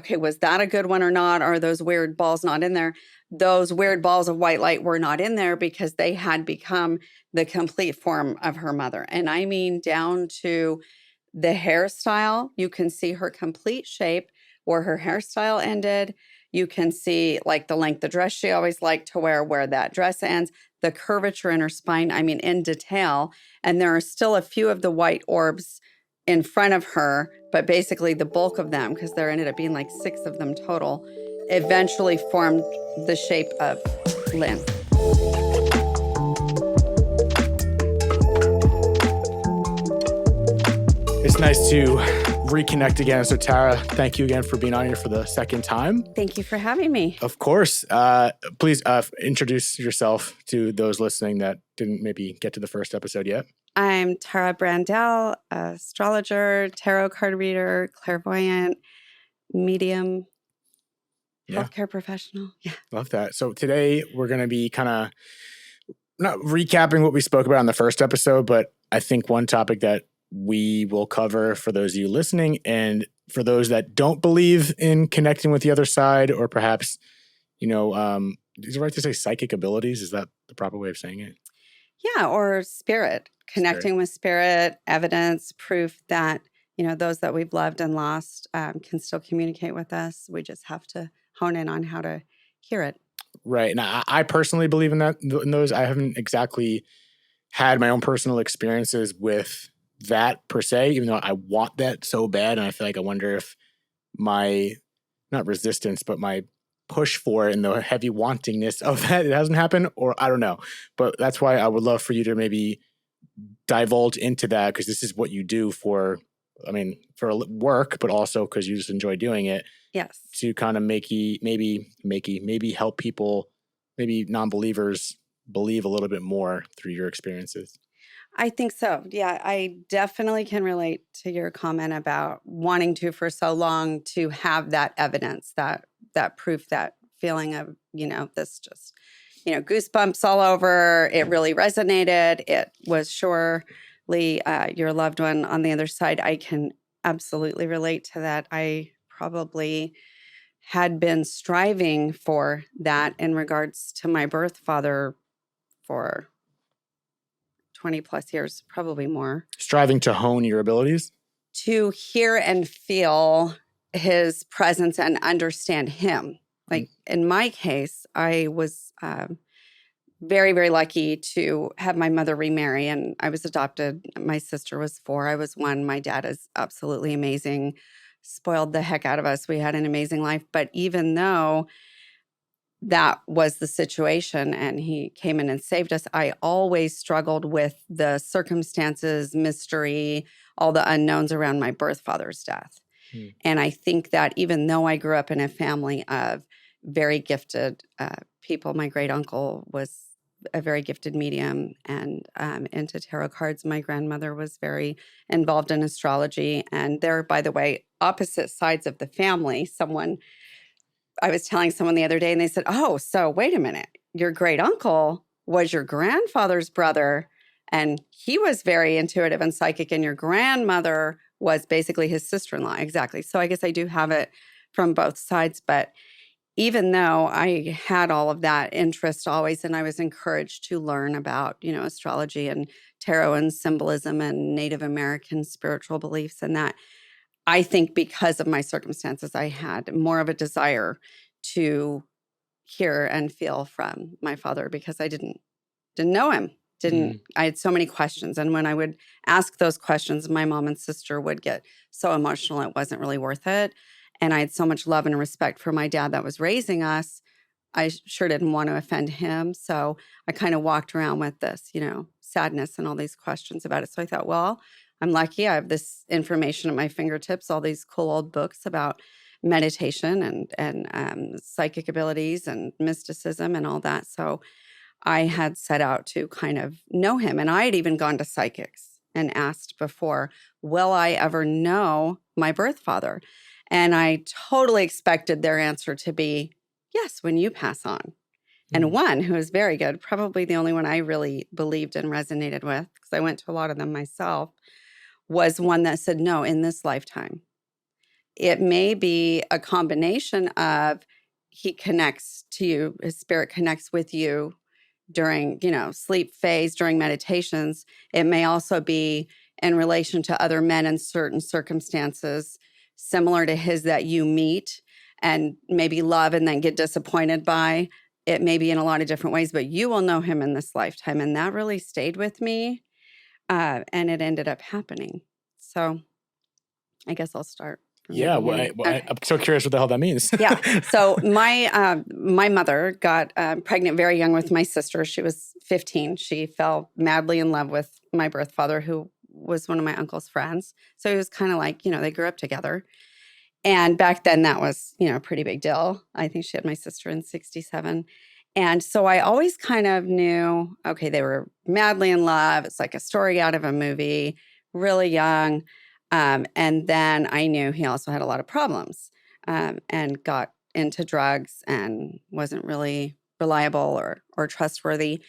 okay, was that a good one or not? Are those weird balls not in there? Those weird balls of white light were not in there because they had become the complete form of her mother. And I mean, down to the hairstyle. You can see her complete shape where her hairstyle ended. You can see like the length of dress she always liked to wear, where that dress ends, the curvature in her spine, I mean, in detail. And there are still a few of the white orbs in front of her, but basically the bulk of them, because there ended up being like 6 of them total, eventually formed the shape of Lynn. It's nice to reconnect again. So Tara, thank you again for being on here for the second time. Thank you for having me. Of course. Please introduce yourself to those listening that didn't maybe get to the first episode yet. I'm Tara Brandel, astrologer, tarot card reader, clairvoyant, medium, healthcare professional. Yeah. Love that. So today we're going to be kind of not recapping what we spoke about in the first episode, but I think one topic that we will cover for those of you listening and for those that don't believe in connecting with the other side, or perhaps, is it right to say psychic abilities? Is that the proper way of saying it? Yeah, or spirit, connecting with spirit, evidence, proof that, those that we've loved and lost can still communicate with us. We just have to hone in on how to hear it. Right. And I personally believe in that. In those, I haven't exactly had my own personal experiences with that per se, even though I want that so bad. And I feel like I wonder if my, not resistance, but my push for it and the heavy wantingness of that, it hasn't happened, or I don't know. But that's why I would love for you to maybe divulge into that, because this is what you do for work, but also because you just enjoy doing it. Yes. To kind of maybe help people, maybe non-believers, believe a little bit more through your experiences. I think so. Yeah, I definitely can relate to your comment about wanting to for so long to have that evidence, that proof, that feeling of, this just, goosebumps all over. It really resonated. It was surely your loved one on the other side. I can absolutely relate to that. I probably had been striving for that in regards to my birth father for 20 plus years, probably more. Striving to hone your abilities? To hear and feel his presence and understand him. Like in my case, I was very, very lucky to have my mother remarry, and I was adopted. My sister was 4. I was 1. My dad is absolutely amazing, spoiled the heck out of us. We had an amazing life. But even though that was the situation and he came in and saved us, I always struggled with the circumstances, mystery, all the unknowns around my birth father's death. And I think that even though I grew up in a family of very gifted people, my great uncle was a very gifted medium and into tarot cards. My grandmother was very involved in astrology. And they're, by the way, opposite sides of the family. I was telling someone the other day and they said, oh, so wait a minute. Your great uncle was your grandfather's brother and he was very intuitive and psychic, and your grandmother was basically his sister-in-law. Exactly. So I guess I do have it from both sides. But even though I had all of that interest always, and I was encouraged to learn about, astrology and tarot and symbolism and Native American spiritual beliefs and that, I think because of my circumstances, I had more of a desire to hear and feel from my father because I didn't know him. I had so many questions. And when I would ask those questions, my mom and sister would get so emotional, it wasn't really worth it. And I had so much love and respect for my dad that was raising us. I sure didn't want to offend him. So I kind of walked around with this, sadness and all these questions about it. So I thought, well, I'm lucky. I have this information at my fingertips, all these cool old books about meditation and psychic abilities and mysticism and all that. So I had set out to kind of know him. And I had even gone to psychics and asked before, will I ever know my birth father? And I totally expected their answer to be, yes, when you pass on. And one who was very good, probably the only one I really believed and resonated with, because I went to a lot of them myself, was one that said, no, in this lifetime. it may be a combination of he connects to you, his spirit connects with you during, sleep phase, during meditations. It may also be in relation to other men in certain circumstances similar to his that you meet and maybe love and then get disappointed by. It may be in a lot of different ways, but you will know him in this lifetime. And that really stayed with me. And it ended up happening. So I guess I'll start. Yeah, I'm so curious what the hell that means. Yeah. So my mother got pregnant very young with my sister. She was 15. She fell madly in love with my birth father, who was one of my uncle's friends. So it was kind of like, they grew up together. And back then that was, a pretty big deal. I think she had my sister in 67. And so I always kind of knew, okay, they were madly in love. It's like a story out of a movie, really young. And then I knew he also had a lot of problems and got into drugs and wasn't really reliable or trustworthy.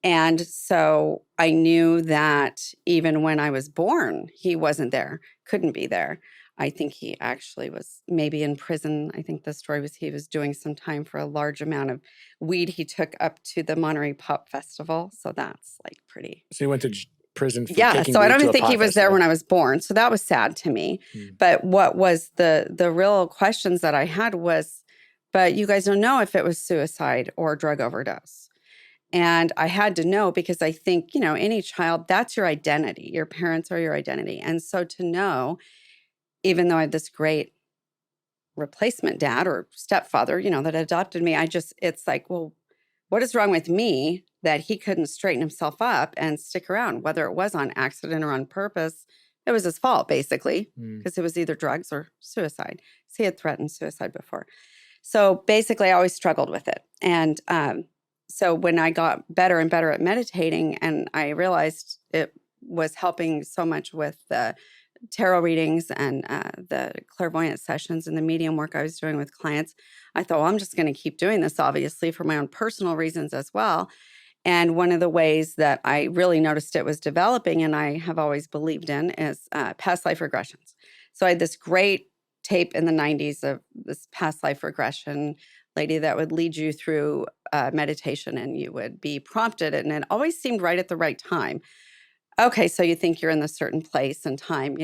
And so I knew that even when I was born, he wasn't there, couldn't be there. I think he actually was maybe in prison. I think the story was he was doing some time for a large amount of weed he took up to the Monterey Pop Festival. So that's like pretty. So he went to prison for Yeah, taking so I weed don't to even a think pop he was there festival. when I was born. So that was sad to me. But what was the real questions that I had was, but you guys don't know if it was suicide or drug overdose. And I had to know because I think, any child, that's your identity. Your parents are your identity. And so to know, even though I had this great replacement dad or stepfather, that adopted me, it's like, well, what is wrong with me that he couldn't straighten himself up and stick around, whether it was on accident or on purpose? It was his fault, basically, because it was either drugs or suicide. So he had threatened suicide before. So basically, I always struggled with it. And so when I got better and better at meditating, and I realized it was helping so much with the tarot readings and the clairvoyant sessions and the medium work I was doing with clients, I thought, well, I'm just going to keep doing this, obviously, for my own personal reasons as well. And one of the ways that I really noticed it was developing, and I have always believed in, is past life regressions. So I had this great tape in the 90s of this past life regression lady that would lead you through meditation, and you would be prompted, and it always seemed right at the right time. Okay, so you think you're in this certain place and time,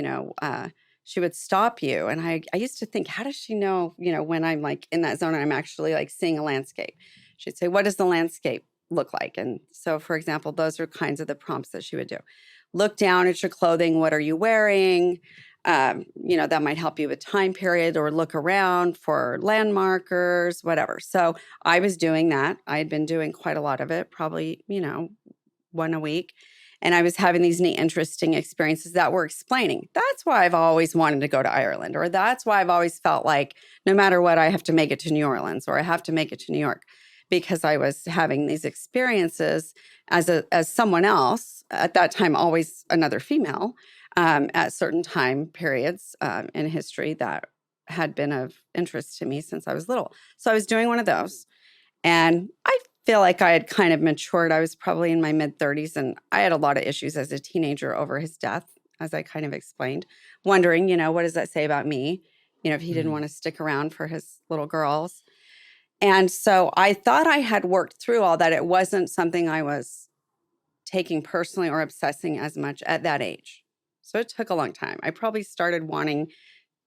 she would stop you. And I used to think, how does she know, when I'm like in that zone and I'm actually like seeing a landscape? She'd say, what does the landscape look like? And so, for example, those are kinds of the prompts that she would do. Look down at your clothing. What are you wearing? That might help you with time period, or look around for landmarkers, whatever. So I was doing that. I had been doing quite a lot of it, probably, one a week. And I was having these neat, interesting experiences that were explaining. That's why I've always wanted to go to Ireland, or that's why I've always felt like no matter what, I have to make it to New Orleans, or I have to make it to New York, because I was having these experiences as someone else at that time, always another female, at certain time periods in history that had been of interest to me since I was little. So I was doing one of those, and I feel like I had kind of matured. I was probably in my mid-30s, and I had a lot of issues as a teenager over his death, as I kind of explained, wondering, what does that say about me? If he didn't want to stick around for his little girls. And so I thought I had worked through all that. It wasn't something I was taking personally or obsessing as much at that age. So it took a long time. I probably started wanting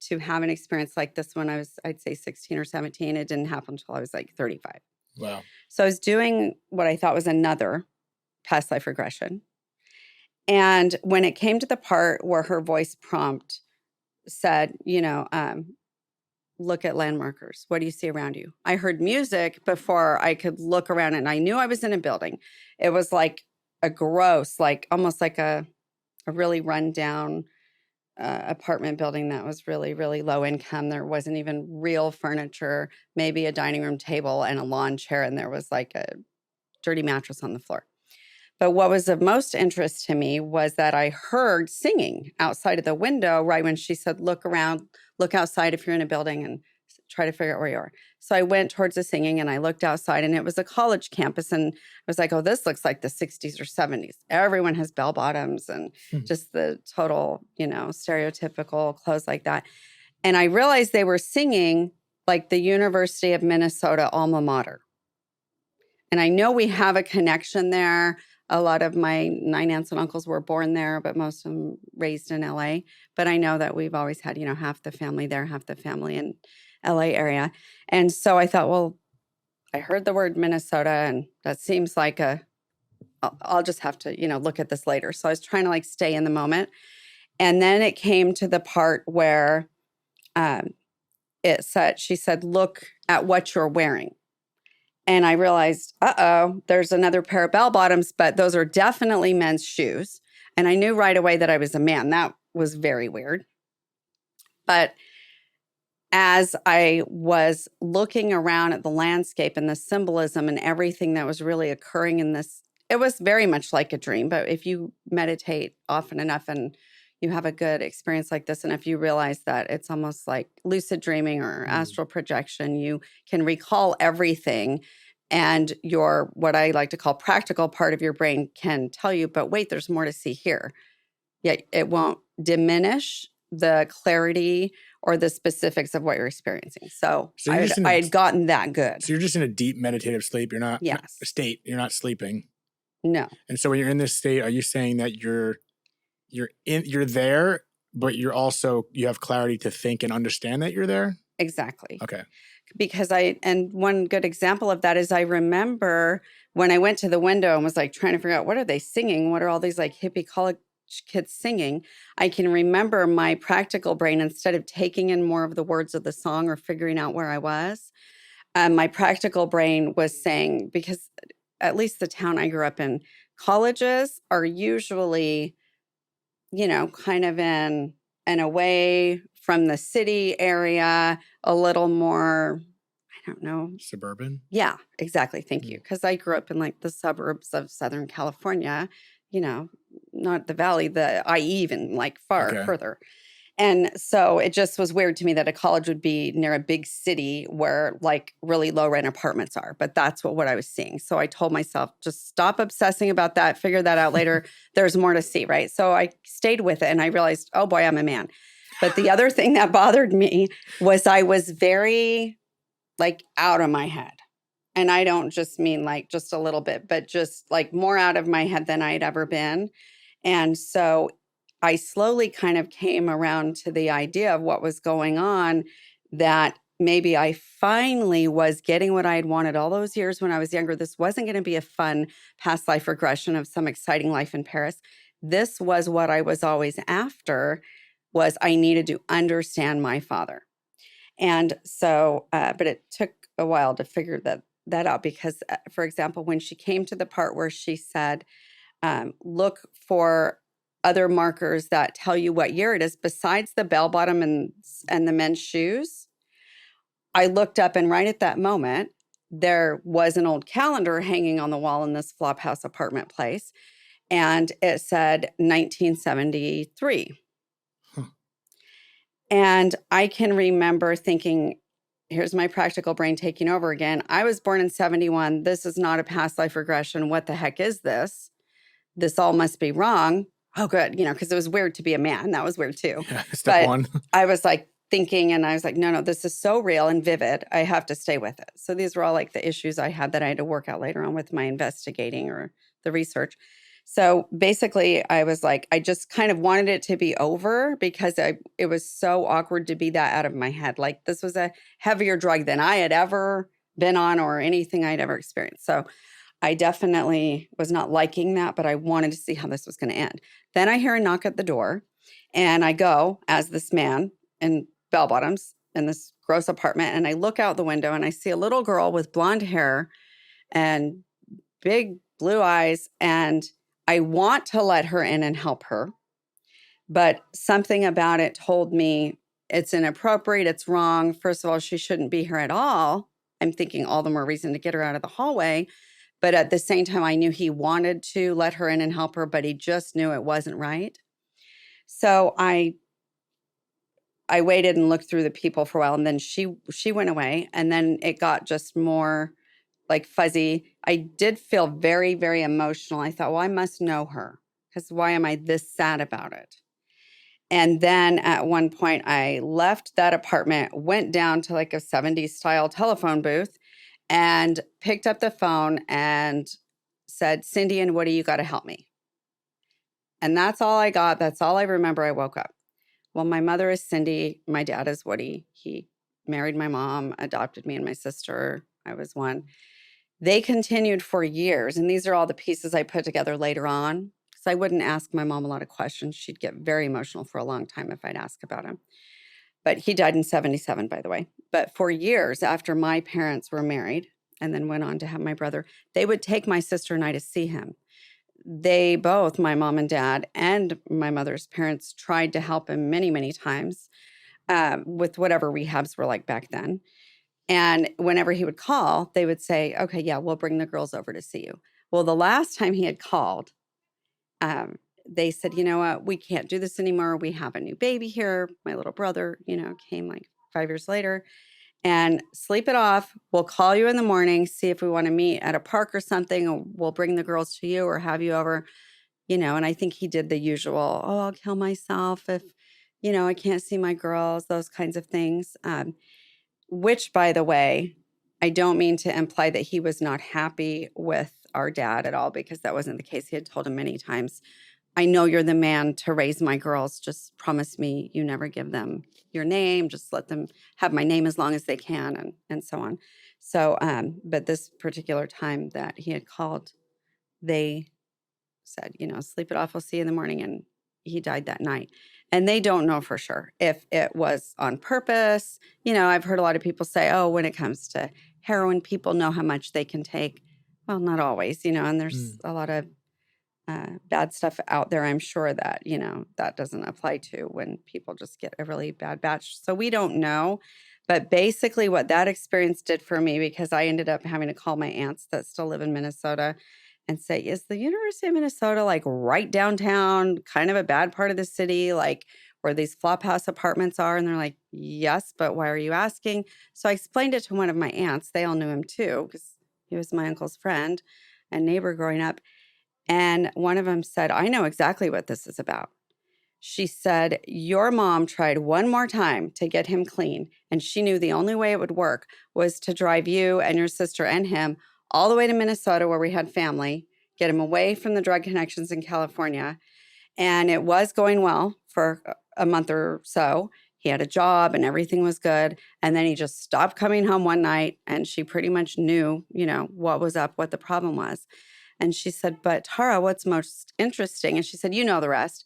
to have an experience like this when I was, I'd say 16 or 17. It didn't happen until I was like 35. Wow. So I was doing what I thought was another past life regression. And when it came to the part where her voice prompt said, look at landmarkers. What do you see around you? I heard music before I could look around, and I knew I was in a building. It was like a gross, like almost like a really rundown apartment building that was really, really low income. There wasn't even real furniture, maybe a dining room table and a lawn chair, and there was like a dirty mattress on the floor. But what was of most interest to me was that I heard singing outside of the window right when she said, look around, look outside if you're in a building, and try to figure out where you are. So I went towards the singing, and I looked outside, and it was a college campus. And I was like, oh, this looks like the 60s or 70s. Everyone has bell bottoms and just the total, stereotypical clothes like that. And I realized they were singing like the University of Minnesota alma mater. And I know we have a connection there. A lot of my 9 aunts and uncles were born there, but most of them raised in LA. But I know that we've always had, half the family there, half the family in LA area. And so I thought, well, I heard the word Minnesota, and that seems like I'll just have to, look at this later. So I was trying to like stay in the moment. And then it came to the part where she said, look at what you're wearing. And I realized, there's another pair of bell bottoms, but those are definitely men's shoes. And I knew right away that I was a man. That was very weird. But as I was looking around at the landscape and the symbolism and everything that was really occurring in this, it was very much like a dream. But if you meditate often enough and you have a good experience like this, and if you realize that it's almost like lucid dreaming or astral projection, you can recall everything, and your, what I like to call practical part of your brain, can tell you, but wait, there's more to see here. Yet it won't diminish the clarity or the specifics of what you're experiencing. So I had gotten that good. So you're just in a deep meditative sleep. You're not Yes. State. You're not sleeping. No. And so when you're in this state, are you saying that you're there, but you have clarity to think and understand that you're there? Exactly. Okay. Because and one good example of that is I remember when I went to the window and was like trying to figure out, what are they singing? What are all these like hippie college kids singing? I can remember my practical brain, instead of taking in more of the words of the song or figuring out where I was, my practical brain was saying, because at least the town I grew up in, colleges are usually, kind of in and away from the city area, a little more, I don't know. Suburban? Yeah, exactly. Thank you. Because I grew up in like the suburbs of Southern California, not the valley, the IE even like further. And so it just was weird to me that a college would be near a big city where like really low rent apartments are. But that's what I was seeing. So I told myself, just stop obsessing about that. Figure that out later. There's more to see, right? So I stayed with it and I realized, oh boy, I'm a man. But the other thing that bothered me was I was very like out of my head. And I don't just mean like just a little bit, but just like more out of my head than I'd ever been. And so I slowly kind of came around to the idea of what was going on, that maybe I finally was getting what I had wanted all those years when I was younger. This wasn't going to be a fun past life regression of some exciting life in Paris. This was what I was always after, was I needed to understand my father. And so, but it took a while to figure that out, because, for example, when she came to the part where she said, look for other markers that tell you what year it is, besides the bell bottom and the men's shoes, I looked up, and right at that moment, there was an old calendar hanging on the wall in this Flophouse apartment place, and it said 1973. And I can remember thinking, here's my practical brain taking over again. I was born in 71. This is not a past life regression. What the heck is this? This all must be wrong. Oh, good. Because it was weird to be a man. That was weird too. Yeah, step one. I was like thinking, and I was like, no, this is so real and vivid. I have to stay with it. So these were all like the issues I had that I had to work out later on with my investigating or the research. So basically, I was like, I just kind of wanted it to be over, because it was so awkward to be that out of my head. Like, this was a heavier drug than I had ever been on or anything I'd ever experienced. So I definitely was not liking that, but I wanted to see how this was going to end. Then I hear a knock at the door, and I go as this man in bell bottoms in this gross apartment, and I look out the window and I see a little girl with blonde hair and big blue eyes, and I want to let her in and help her, but something about it told me it's inappropriate, it's wrong. First of all, she shouldn't be here at all. I'm thinking all the more reason to get her out of the hallway. But at the same time, I knew he wanted to let her in and help her, but he just knew it wasn't right. So I waited and looked through the people for a while, and then she went away, and then it got just more like fuzzy. I did feel very, very emotional. I thought, well, I must know her, because why am I this sad about it? And then at one point, I left that apartment, went down to like a 70s style telephone booth, and picked up the phone and said, Cindy and Woody, you got to help me. And that's all I got. That's all I remember. I woke up. Well, my mother is Cindy. My dad is Woody. He married my mom, adopted me and my sister. I was one. They continued for years. And these are all the pieces I put together later on. Because I wouldn't ask my mom a lot of questions. She'd get very emotional for a long time if I'd ask about him. But he died in 77, by the way. But for years after my parents were married and then went on to have my brother, they would take my sister and I to see him. They both, my mom and dad and my mother's parents, tried to help him many, many times with whatever rehabs were like back then. And whenever he would call, they would say, okay, yeah, we'll bring the girls over to see you. Well, the last time he had called, they said, you know what, we can't do this anymore. We have a new baby here. My little brother, came like 5 years later, and sleep it off. We'll call you in the morning, see if we want to meet at a park or something, or we'll bring the girls to you or have you over, and I think he did the usual, oh, I'll kill myself if, I can't see my girls, those kinds of things. Which, by the way, I don't mean to imply that he was not happy with our dad at all, because that wasn't the case. He had told him many times, I know you're the man to raise my girls. Just promise me you never give them your name. Just let them have my name as long as they can, and so on. So, but this particular time that he had called, they said, sleep it off. We'll see you in the morning. And he died that night. And they don't know for sure if it was on purpose. I've heard a lot of people say, oh, when it comes to heroin, people know how much they can take. Well, not always, and there's a lot of bad stuff out there, I'm sure that, that doesn't apply to when people just get a really bad batch. So we don't know. But basically what that experience did for me, because I ended up having to call my aunts that still live in Minnesota and say, is the University of Minnesota like right downtown, kind of a bad part of the city, like where these flop house apartments are? And they're like, yes, but why are you asking? So I explained it to one of my aunts. They all knew him too, because he was my uncle's friend and neighbor growing up. And one of them said, I know exactly what this is about. She said, your mom tried one more time to get him clean, and she knew the only way it would work was to drive you and your sister and him all the way to Minnesota, where we had family, get him away from the drug connections in California. And it was going well for a month or so. He had a job and everything was good. And then he just stopped coming home one night, and she pretty much knew, what was up, what the problem was. And she said, but Tara, what's most interesting? And she said, you know the rest.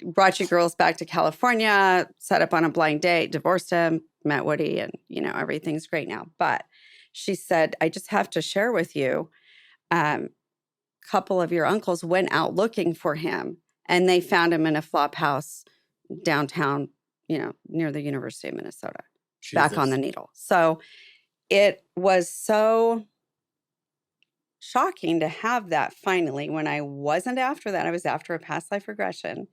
Brought you girls back to California, set up on a blind date, divorced him, met Woody, and, everything's great now. But she said, I just have to share with you, a couple of your uncles went out looking for him, and they found him in a flop house downtown, near the University of Minnesota, back on the needle. So it was so shocking to have that finally, when I wasn't after that. I was after a past life regression. I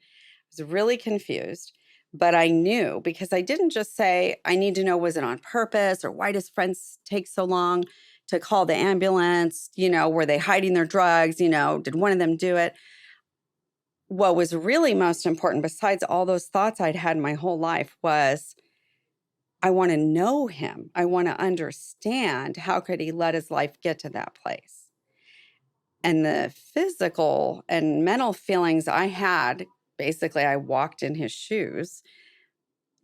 was really confused, but I knew, because I didn't just say, I need to know, was it on purpose, or why does friends take so long to call the ambulance? Were they hiding their drugs? Did one of them do it? What was really most important, besides all those thoughts I'd had my whole life, was I want to know him. I want to understand, how could he let his life get to that place? And the physical and mental feelings I had, basically, I walked in his shoes.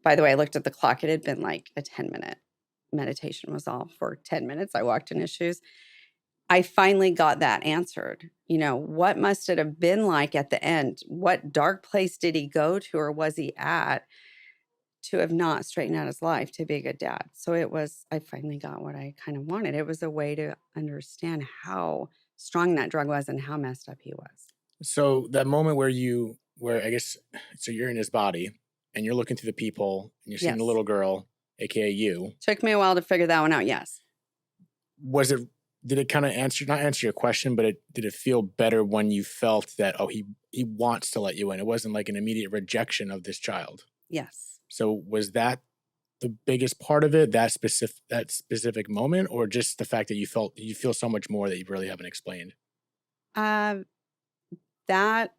By the way, I looked at the clock. It had been like a 10-minute meditation was all for 10 minutes. I walked in his shoes. I finally got that answered. What must it have been like at the end? What dark place did he go to, or was he at, to have not straightened out his life to be a good dad? So I finally got what I kind of wanted. It was a way to understand how strong that drug was and how messed up he was. So that moment where I guess, so you're in his body and you're looking through the people and you're seeing the Yes. little girl, aka you. Took me a while to figure that one out. Yes. Did it kind of not answer your question, but did it feel better when you felt that, oh, he wants to let you in? It wasn't like an immediate rejection of this child. Yes. So was that the biggest part of it, that specific moment, or just the fact that you feel so much more that you really haven't explained? That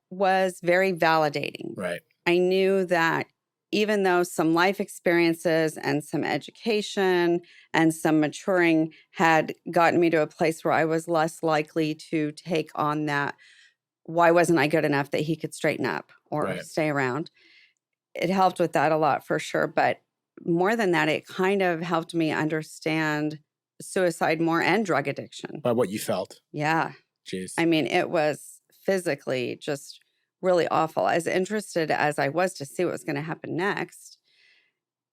was very validating. Right. I knew that even though some life experiences and some education and some maturing had gotten me to a place where I was less likely to take on that, why wasn't I good enough that he could straighten up or Right. stay around? It helped with that a lot for sure. But more than that, it kind of helped me understand suicide more and drug addiction. By what you felt. Yeah. Jeez. I mean, it was physically just really awful. As interested as I was to see what was going to happen next,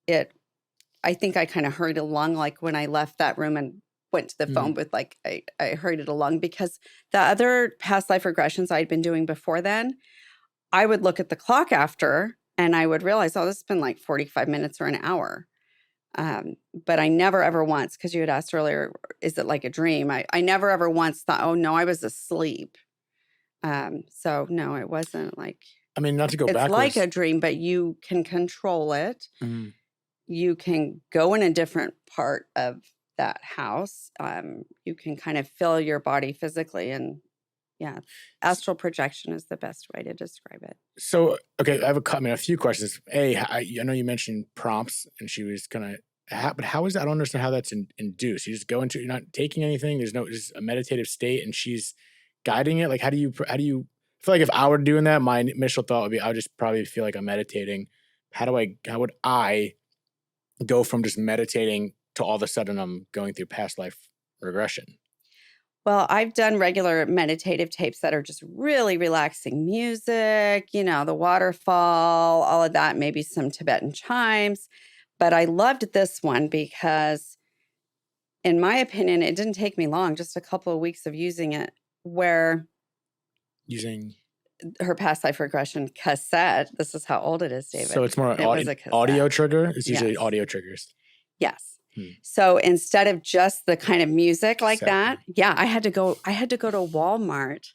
I think I kind of hurried along, like when I left that room and went to the phone booth, like I hurried it along because the other past life regressions I'd been doing before then, I would look at the clock after and I would realize, oh, this has been like 45 minutes or an hour. But I never ever once, because you had asked earlier, is it like a dream? I never ever once thought, oh no, I was asleep. So no, it wasn't like, I mean, not to go it's backwards. like a dream, but you can control it. Mhm. You can go in a different part of that house. You can kind of feel your body physically, and yeah, astral projection is the best way to describe it. So, okay, I have a few questions. I know you mentioned prompts, and she was gonna. But how is that? I don't understand how that's induced. You just go into, you're not taking anything. There's no, just a meditative state, and she's guiding it. Like, how do you? I feel like if I were doing that, my initial thought would be, I would just probably feel like I'm meditating. How would I go from just meditating to all of a sudden I'm going through past life regression? Well, I've done regular meditative tapes that are just really relaxing music, the waterfall, all of that, maybe some Tibetan chimes. But I loved this one because, in my opinion, it didn't take me long, just a couple of weeks of using it, where Using her past life regression cassette. This is how old it is, David. So it's more It was a cassette. audio trigger. It's usually Yes. audio triggers. Yes. So instead of just the kind of music like Cassette. that, I had to go to Walmart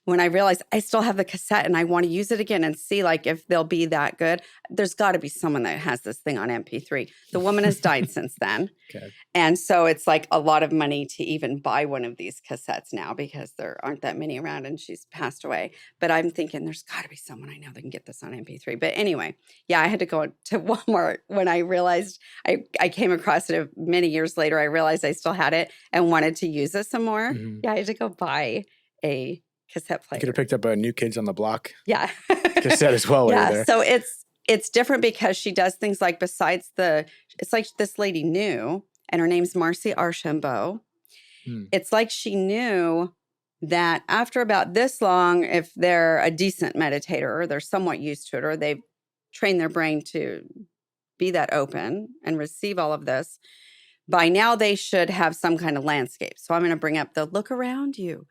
when I realized I still have the cassette and I want to use it again and see like if they'll be that good. There's got to be someone that has this thing on MP3. The woman has died since then. Okay. And so it's like a lot of money to even buy one of these cassettes now because there aren't that many around and she's passed away. But I'm thinking there's got to be someone I know that can get this on MP3. But anyway, I had to go to Walmart when I realized I came across it many years later. I realized I still had it and wanted to use it some more. Mhm. I had to go buy a cassette player. You could have picked up a New Kids on the Block Yeah. cassette as well. While you're there. So it's different because she does things like it's like this lady knew, and her name's Marcy Archambault. It's like she knew that after about this long, if they're a decent meditator or they're somewhat used to it or they've trained their brain to be that open and receive all of this, by now they should have some kind of landscape. So I'm going to bring up the look around you.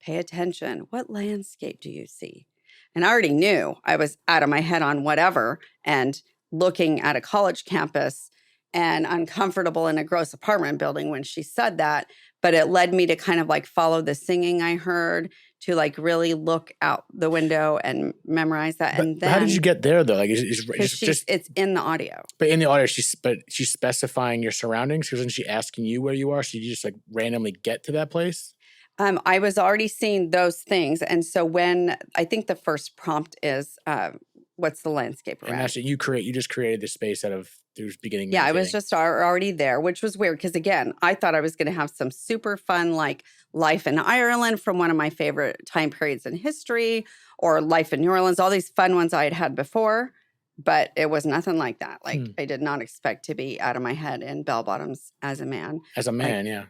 Pay attention. What landscape do you see? And I already knew I was out of my head on whatever and looking at a college campus and uncomfortable in a gross apartment building when she said that. But it led me to kind of like follow the singing I heard, to like really look out the window and memorize that. But, and then how did you get there though? Like, it's in the audio. But in the audio, she's specifying your surroundings. Because isn't she asking you where you are? So you just like randomly get to that place? I was already seeing those things. And so when I think the first prompt is, what's the landscape around? And that's what you just created the space out of through beginning. Yeah, I was just already there, which was weird. Because again, I thought I was going to have some super fun, like life in Ireland from one of my favorite time periods in history, or life in New Orleans, all these fun ones I had had before. But it was nothing like that. Like I did not expect to be out of my head in bell bottoms as a man. As a man, yeah.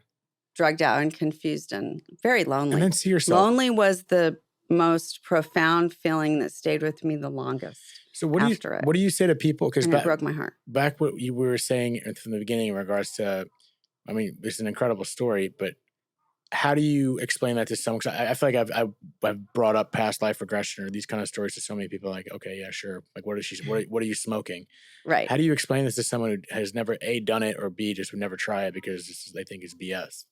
Drugged out and confused and very lonely. And then see yourself. Lonely was the most profound feeling that stayed with me the longest. So what do you say to people? Because it broke my heart. Back what you were saying from the beginning in regards to, I mean, it's an incredible story, but how do you explain that to someone? Because I feel like I've brought up past life regression or these kind of stories to so many people. Like, okay, yeah, sure. Like, what are you smoking? Right. How do you explain this to someone who has never A, done it, or B, just would never try it because they think it's BS?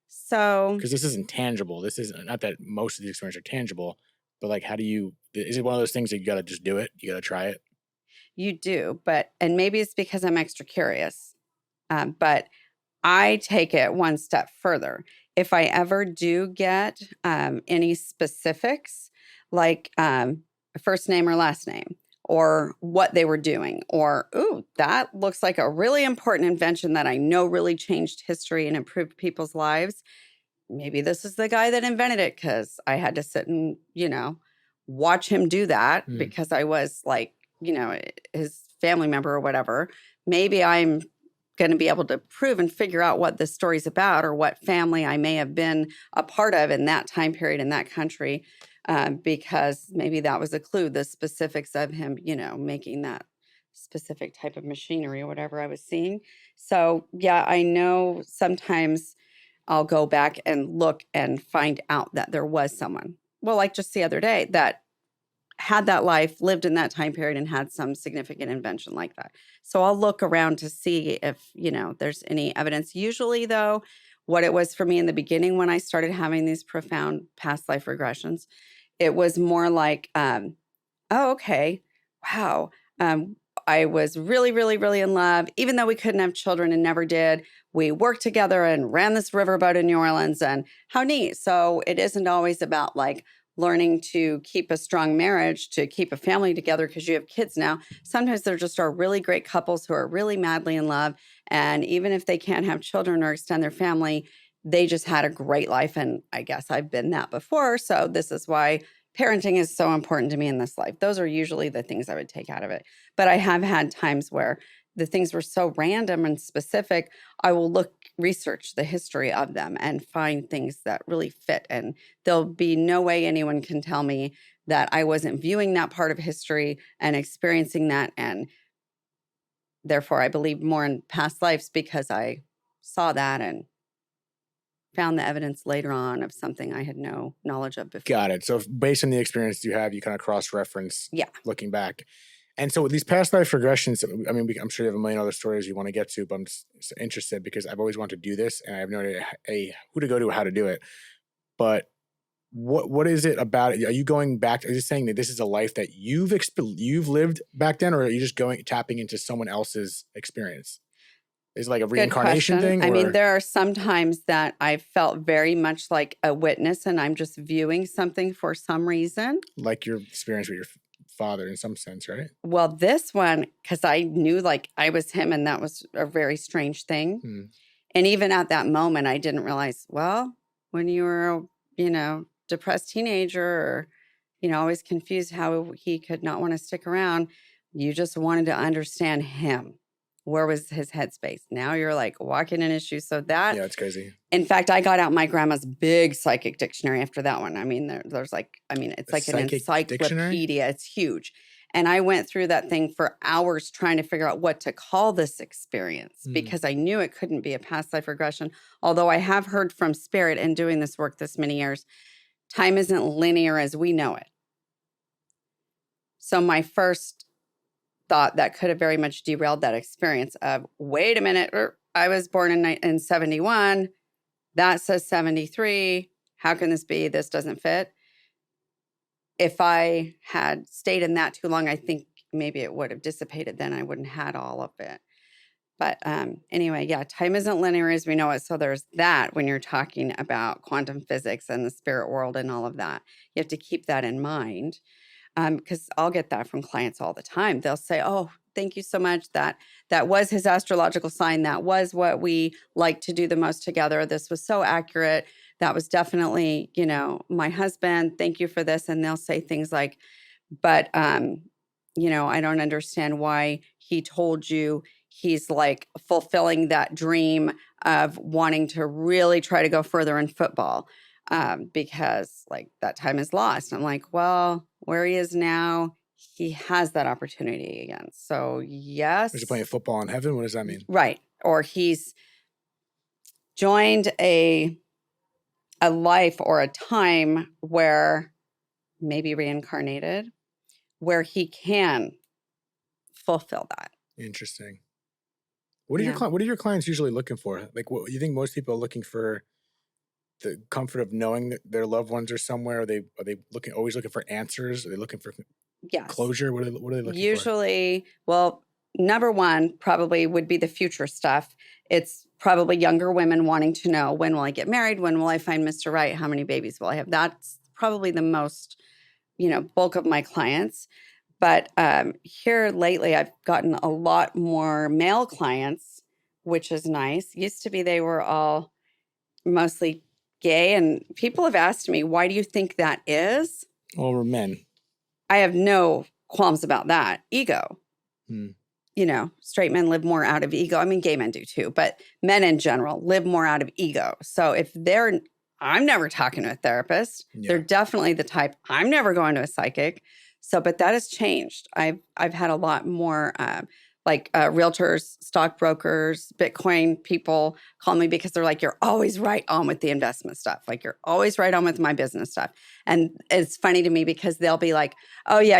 So, because this isn't tangible. This isn't, not that most of these experiences are tangible, but like, is it one of those things that you got to just do it? You got to try it? You do, and maybe it's because I'm extra curious, but I take it one step further. If I ever do get any specifics, like a first name or last name, or what they were doing, or, ooh, that looks like a really important invention that I know really changed history and improved people's lives. Maybe this is the guy that invented it because I had to sit and, watch him do that Mm. because I was like, his family member or whatever. Maybe I'm going to be able to prove and figure out what this story's about or what family I may have been a part of in that time period in that country, because maybe that was a clue, the specifics of him, making that specific type of machinery or whatever I was seeing. So, yeah, I know sometimes I'll go back and look and find out that there was someone. Well, like just the other day, that had that life, lived in that time period, and had some significant invention like that. So I'll look around to see if, there's any evidence. Usually, though, what it was for me in the beginning when I started having these profound past life regressions, it was more like, oh, okay, wow. I was really, really, really in love, even though we couldn't have children and never did. We worked together and ran this riverboat in New Orleans, and how neat. So it isn't always about like learning to keep a strong marriage, to keep a family together because you have kids now. Sometimes there just are really great couples who are really madly in love. And even if they can't have children or extend their family, they just had a great life. And I guess I've been that before. So this is why parenting is so important to me in this life. Those are usually the things I would take out of it. But I have had times where the things were so random and specific, I will research the history of them and find things that really fit. And there'll be no way anyone can tell me that I wasn't viewing that part of history and experiencing that. And therefore, I believe more in past lives because I saw that and found the evidence later on of something I had no knowledge of before. Got it. So based on the experience you have, you kind of cross-reference looking back. And so with these past life regressions, I mean, I'm sure you have a million other stories you want to get to, but I'm just interested because I've always wanted to do this and I have no idea who to go to or how to do it. But what is it about it? Are you going back? Are you saying that this is a life that you've lived back then, or are you just tapping into someone else's experience? Is it like a reincarnation thing? I mean, there are some times that I felt very much like a witness and I'm just viewing something for some reason. Like your experience with your father in some sense, right? Well, this one, because I knew like I was him and that was a very strange thing. And even at that moment, I didn't realize, well, when you were, depressed teenager or, always confused how he could not want to stick around, you just wanted to understand him. Where was his headspace? Now you're like walking in his shoes. So that, yeah, it's crazy. In fact, I got out my grandma's big psychic dictionary after that one. I mean, it's like an encyclopedia. Dictionary? It's huge. And I went through that thing for hours trying to figure out what to call this experience because I knew it couldn't be a past life regression. Although I have heard from spirit in doing this work this many years, time isn't linear as we know it. So my first thought that could have very much derailed that experience of, wait a minute, I was born in 71. That says 73. How can this be? This doesn't fit. If I had stayed in that too long, I think maybe it would have dissipated then. I wouldn't have had all of it. But anyway, yeah, time isn't linear as we know it. So there's that when you're talking about quantum physics and the spirit world and all of that. You have to keep that in mind. Because I'll get that from clients all the time. They'll say, oh, thank you so much. That was his astrological sign. That was what we like to do the most together. This was so accurate. That was definitely, my husband. Thank you for this. And they'll say things like, but, I don't understand why he told you he's like fulfilling that dream of wanting to really try to go further in football. Because like that time is lost. I'm like, well, where he is now, he has that opportunity again. So yes. Is he playing football in heaven? What does that mean? Right. Or he's joined a life or a time where maybe reincarnated, where he can fulfill that. Interesting. What are your clients usually looking for? Like, what you think most people are looking for? The comfort of knowing that their loved ones are somewhere? Are they always looking for answers? Are they looking for closure? What are they looking for? Usually, well, number one probably would be the future stuff. It's probably younger women wanting to know, when will I get married? When will I find Mr. Right? How many babies will I have? That's probably the most, bulk of my clients. But here lately, I've gotten a lot more male clients, which is nice. Used to be they were all mostly gay, and people have asked me, why do you think that is? Well, we're men. I have no qualms about that. Ego. Hmm. Straight men live more out of ego. I mean, gay men do too, but men in general live more out of ego. So I'm never talking to a therapist. Yeah. They're definitely the type, I'm never going to a psychic. So, but that has changed. I've had a lot more realtors, stockbrokers, Bitcoin people call me because they're like, you're always right on with the investment stuff. Like, you're always right on with my business stuff. And it's funny to me because they'll be like, oh, yeah.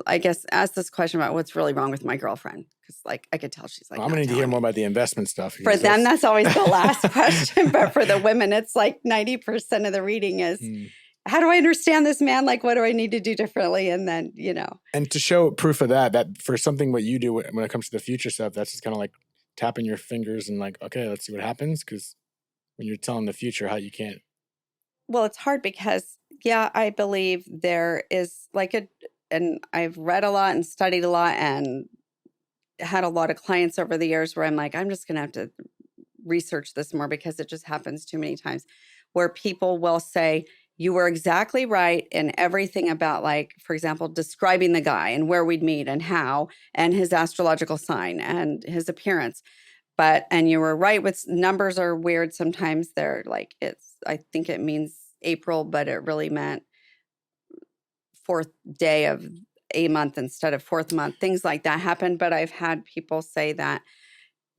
I guess ask this question about what's really wrong with my girlfriend. Because I could tell she's like, I'm going to need to hear more about the investment stuff. For them, that's always the last question. But for the women, it's like 90% of the reading is, how do I understand this man? Like, what do I need to do differently? And then, And to show proof of that for something what you do when it comes to the future stuff, that's just kind of like tapping your fingers and like, okay, let's see what happens. Because when you're telling the future, how you can't. Well, it's hard because, I believe there is and I've read a lot and studied a lot and had a lot of clients over the years where I'm like, I'm just going to have to research this more because it just happens too many times where people will say, you were exactly right in everything about, like, for example, describing the guy and where we'd meet and how and his astrological sign and his appearance. And you were right with numbers are weird. Sometimes they're like, I think it means April, but it really meant 4th day of a month instead of 4th month. Things like that happen. But I've had people say that,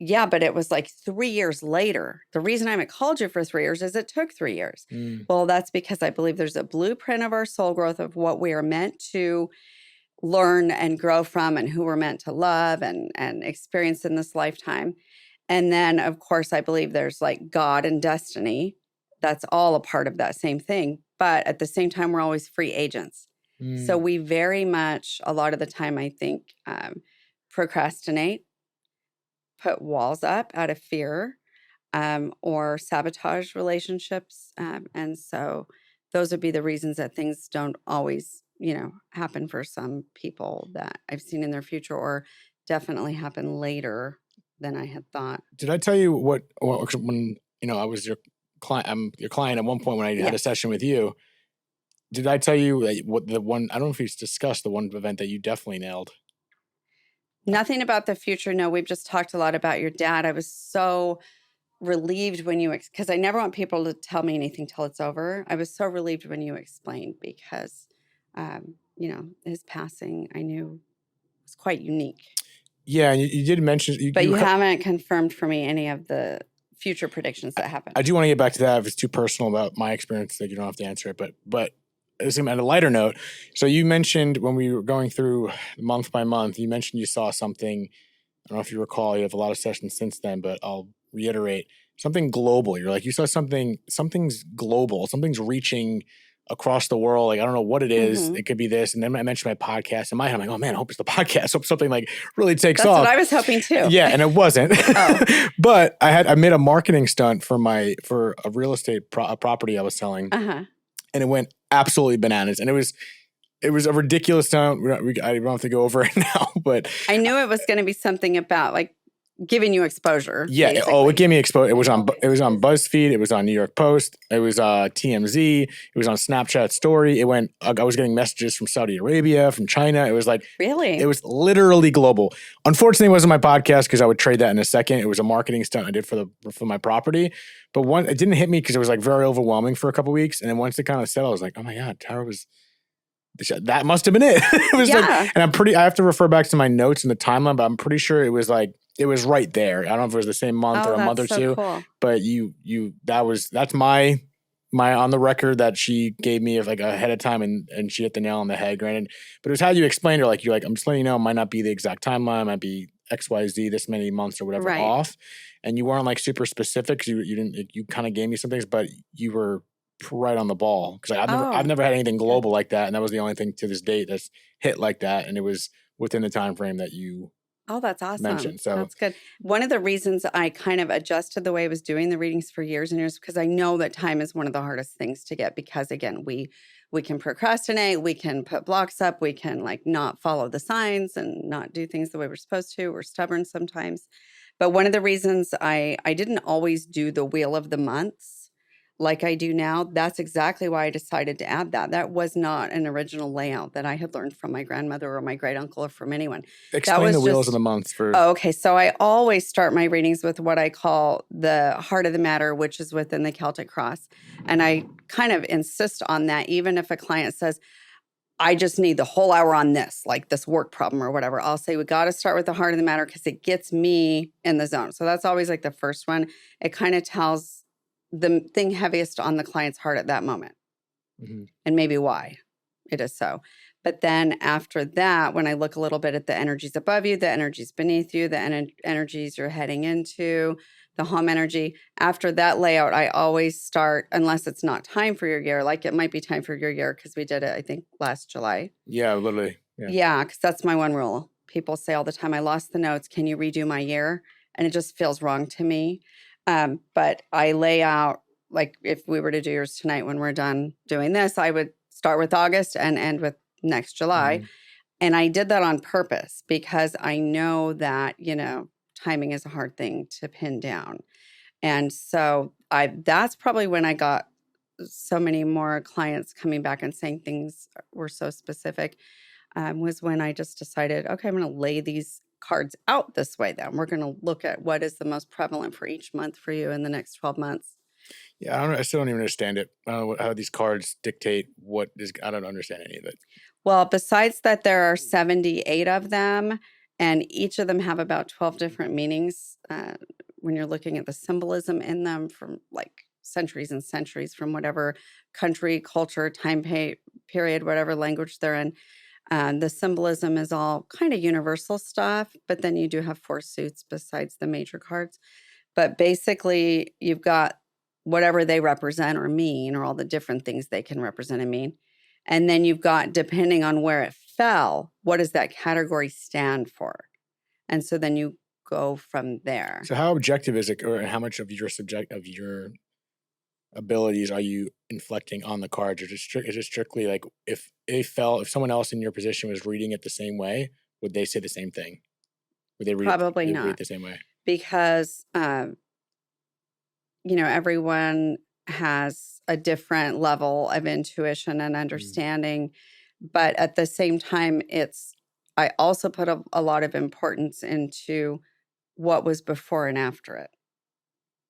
yeah, but it was like 3 years later. The reason I haven't called you for 3 years is it took 3 years. Well, that's because I believe there's a blueprint of our soul growth of what we are meant to learn and grow from and who we're meant to love and experience in this lifetime. And then, of course, I believe there's like God and destiny. That's all a part of that same thing. But at the same time, we're always free agents. So we very much, a lot of the time, I think, procrastinate, put walls up out of fear, or sabotage relationships. And so those would be the reasons that things don't always, happen for some people that I've seen in their future or definitely happen later than I had thought. Did I tell you when I was your client? I'm your client at one point when I had a session with you. Did I tell you what the one? I don't know if we've discussed the one event that you definitely nailed. Nothing about the future. No, we've just talked a lot about your dad. I was so relieved when because I never want people to tell me anything till it's over. I was so relieved when you explained because, his passing I knew was quite unique. Yeah, and you did mention, but you haven't confirmed for me any of the future predictions that happened. I do want to get back to that if it's too personal about my experience that you don't have to answer it. But on a lighter note, so you mentioned when we were going through month by month, you mentioned you saw something. I don't know if you recall. You have a lot of sessions since then, but I'll reiterate something global. You're like, you saw something's global. Something's reaching across the world. Like, I don't know what it is. It could be this. And then I mentioned my podcast. In my head, I'm like, oh man, I hope it's the podcast. Hope something like really takes off. That's what I was hoping too. Yeah, and it wasn't. But I made a marketing stunt for a real estate property I was selling. And it went absolutely bananas. And it was a ridiculous stunt. I don't have to go over it now, but I knew it was going to be something about like giving you exposure. Yeah. Basically. Oh, it gave me exposure. It was on BuzzFeed. It was on New York Post. It was TMZ. It was on Snapchat Story. It went. I was getting messages from Saudi Arabia, from China. It was like really. It was literally global. Unfortunately, it wasn't my podcast because I would trade that in a second. It was a marketing stunt I did for my property. But it didn't hit me because it was like very overwhelming for a couple of weeks. And then once it kind of settled, I was like, oh my God, Tara was. That must have been it. It was like, and I have to refer back to my notes in the timeline, but I'm pretty sure it was right there. I don't know if it was the same month or a month or two, but that's my on the record that she gave me like ahead of time and she hit the nail on the head, granted, but it was how you explained her. You're like, I'm just letting you know, it might not be the exact timeline, it might be XYZ, this many months or whatever off. And you weren't like super specific. You kind of gave me some things, but you were right on the ball because I've never had anything global like that, and that was the only thing to this date that's hit like that, and it was within the time frame that you Oh, that's awesome. mentioned. So That's good. One of the reasons I kind of adjusted the way I was doing the readings for years and years, because I know that time is one of the hardest things to get, because again, we can procrastinate, we can put blocks up, we can like not follow the signs and not do things the way we're supposed to. We're stubborn sometimes. But one of the reasons I didn't always do the wheel of the months like I do now, that's exactly why I decided to add that. That was not an original layout that I had learned from my grandmother or my great uncle or from anyone. That explain was the wheels just of the month for. Oh, okay. So I always start my readings with what I call the heart of the matter, which is within the Celtic cross. And I kind of insist on that, even if a client says, I just need the whole hour on this, like this work problem or whatever. I'll say, we got to start with the heart of the matter because it gets me in the zone. So that's always like the first one. It kind of tells the thing heaviest on the client's heart at that moment Mhm. and maybe why it is so. But then after that, when I look a little bit at the energies above you, the energies beneath you, the energies you're heading into, the home energy, after that layout, I always start, unless it's not time for your year, like it might be time for your year because we did it, I think, last July. Yeah, literally. Yeah. Yeah, because that's my one rule. People say all the time, I lost the notes. Can you redo my year? And it just feels wrong to me. But I lay out, like if we were to do yours tonight when we're done doing this, I would start with August and end with next July. Mhm. And I did that on purpose because I know that, timing is a hard thing to pin down. And so that's probably when I got so many more clients coming back and saying things were so specific, was when I just decided, okay, I'm going to lay these cards out this way then. We're going to look at what is the most prevalent for each month for you in the next 12 months. Yeah, I still don't even understand it. I don't know how these cards dictate what is. I don't understand any of it. Well, besides that, there are 78 of them, and each of them have about 12 different meanings when you're looking at the symbolism in them from like centuries and centuries from whatever country, culture, period, whatever language they're in. The symbolism is all kind of universal stuff, but then you do have 4 suits besides the major cards. But basically, you've got whatever they represent or mean, or all the different things they can represent and mean. And then you've got, depending on where it fell, what does that category stand for? And so then you go from there. So how objective is it, or how much of your abilities are you inflecting on the cards, or is it strictly like if someone else in your position was reading it the same way, would they say the same thing? Would they read Probably read not, it the same way? because everyone has a different level of intuition and understanding. But at the same time, I also put a lot of importance into what was before and after it,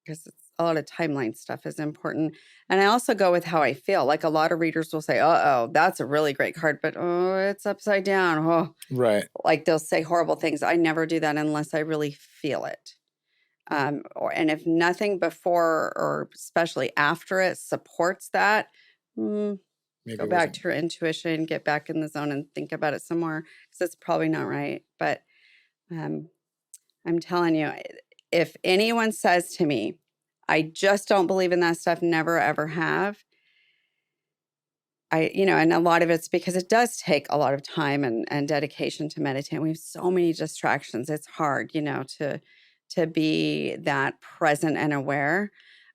because a lot of timeline stuff is important. And I also go with how I feel. Like a lot of readers will say, oh, that's a really great card, but oh, it's upside down. Oh, Right. like they'll say horrible things. I never do that unless I really feel it. And if nothing before or especially after it supports that, Maybe go it back wasn't. to your intuition, get back in the zone and think about it some more, because it's probably not right. But I'm telling you, if anyone says to me, I just don't believe in that stuff, never ever have, and a lot of it's because it does take a lot of time and dedication to meditate. We have so many distractions. It's hard, to be that present and aware.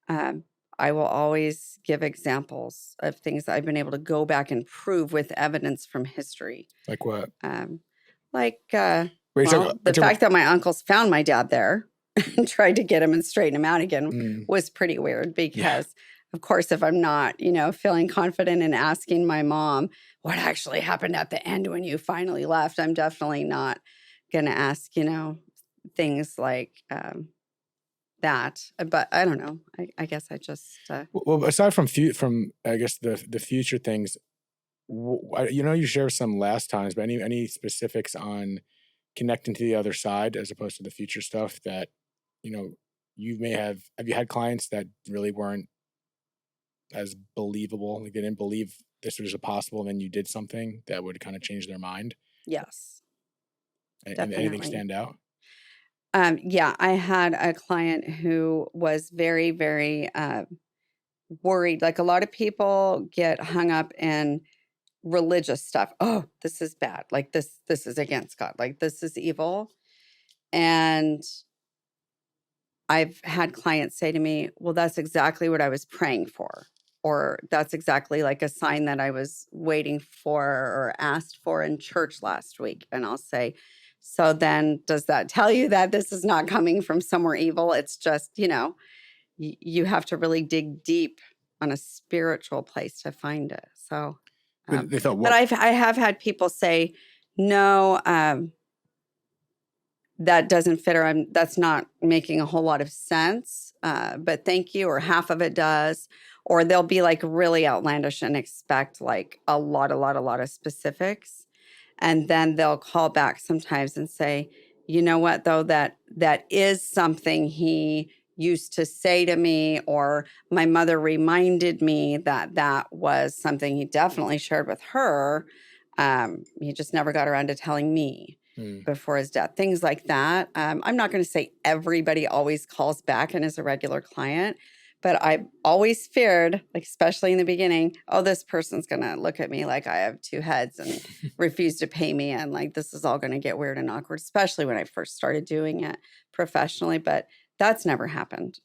Um, I will always give examples of things that I've been able to go back and prove with evidence from history. Like what? Um, like, Wait, the fact that my uncles found my dad there and tried to get him and straighten him out again was pretty weird because, of course, if I'm not, feeling confident in asking my mom what actually happened at the end when you finally left, I'm definitely not going to ask, things like that. But I don't know. I guess I just. Well, aside from I guess the future things, you shared some last times, but any specifics on connecting to the other side as opposed to the future stuff that you may have you had clients that really weren't as believable, like they didn't believe this was possible, and then you did something that would kind of change their mind? Yes, And anything definitely. stand out? Yeah, I had a client who was very, very worried. Like a lot of people get hung up in religious stuff. Oh, this is bad. Like this is against God. Like this is evil. And I've had clients say to me, well, that's exactly what I was praying for. Or that's exactly like a sign that I was waiting for or asked for in church last week. And I'll say, so then does that tell you that this is not coming from somewhere evil? It's just, you have to really dig deep on a spiritual place to find it. So, They thought but what? I have had people say, no, that doesn't fit, or that's not making a whole lot of sense, but thank you, or half of it does. Or they'll be like really outlandish and expect like a lot of specifics. And then they'll call back sometimes and say, you know what, though, that is something he used to say to me, or my mother reminded me that was something he definitely shared with her. He just never got around to telling me before his death, things like that. I'm not going to say everybody always calls back and is a regular client, but I always feared, like especially in the beginning, oh, this person's going to look at me like I have two heads and refuse to pay me, and like this is all going to get weird and awkward, especially when I first started doing it professionally. But that's never happened,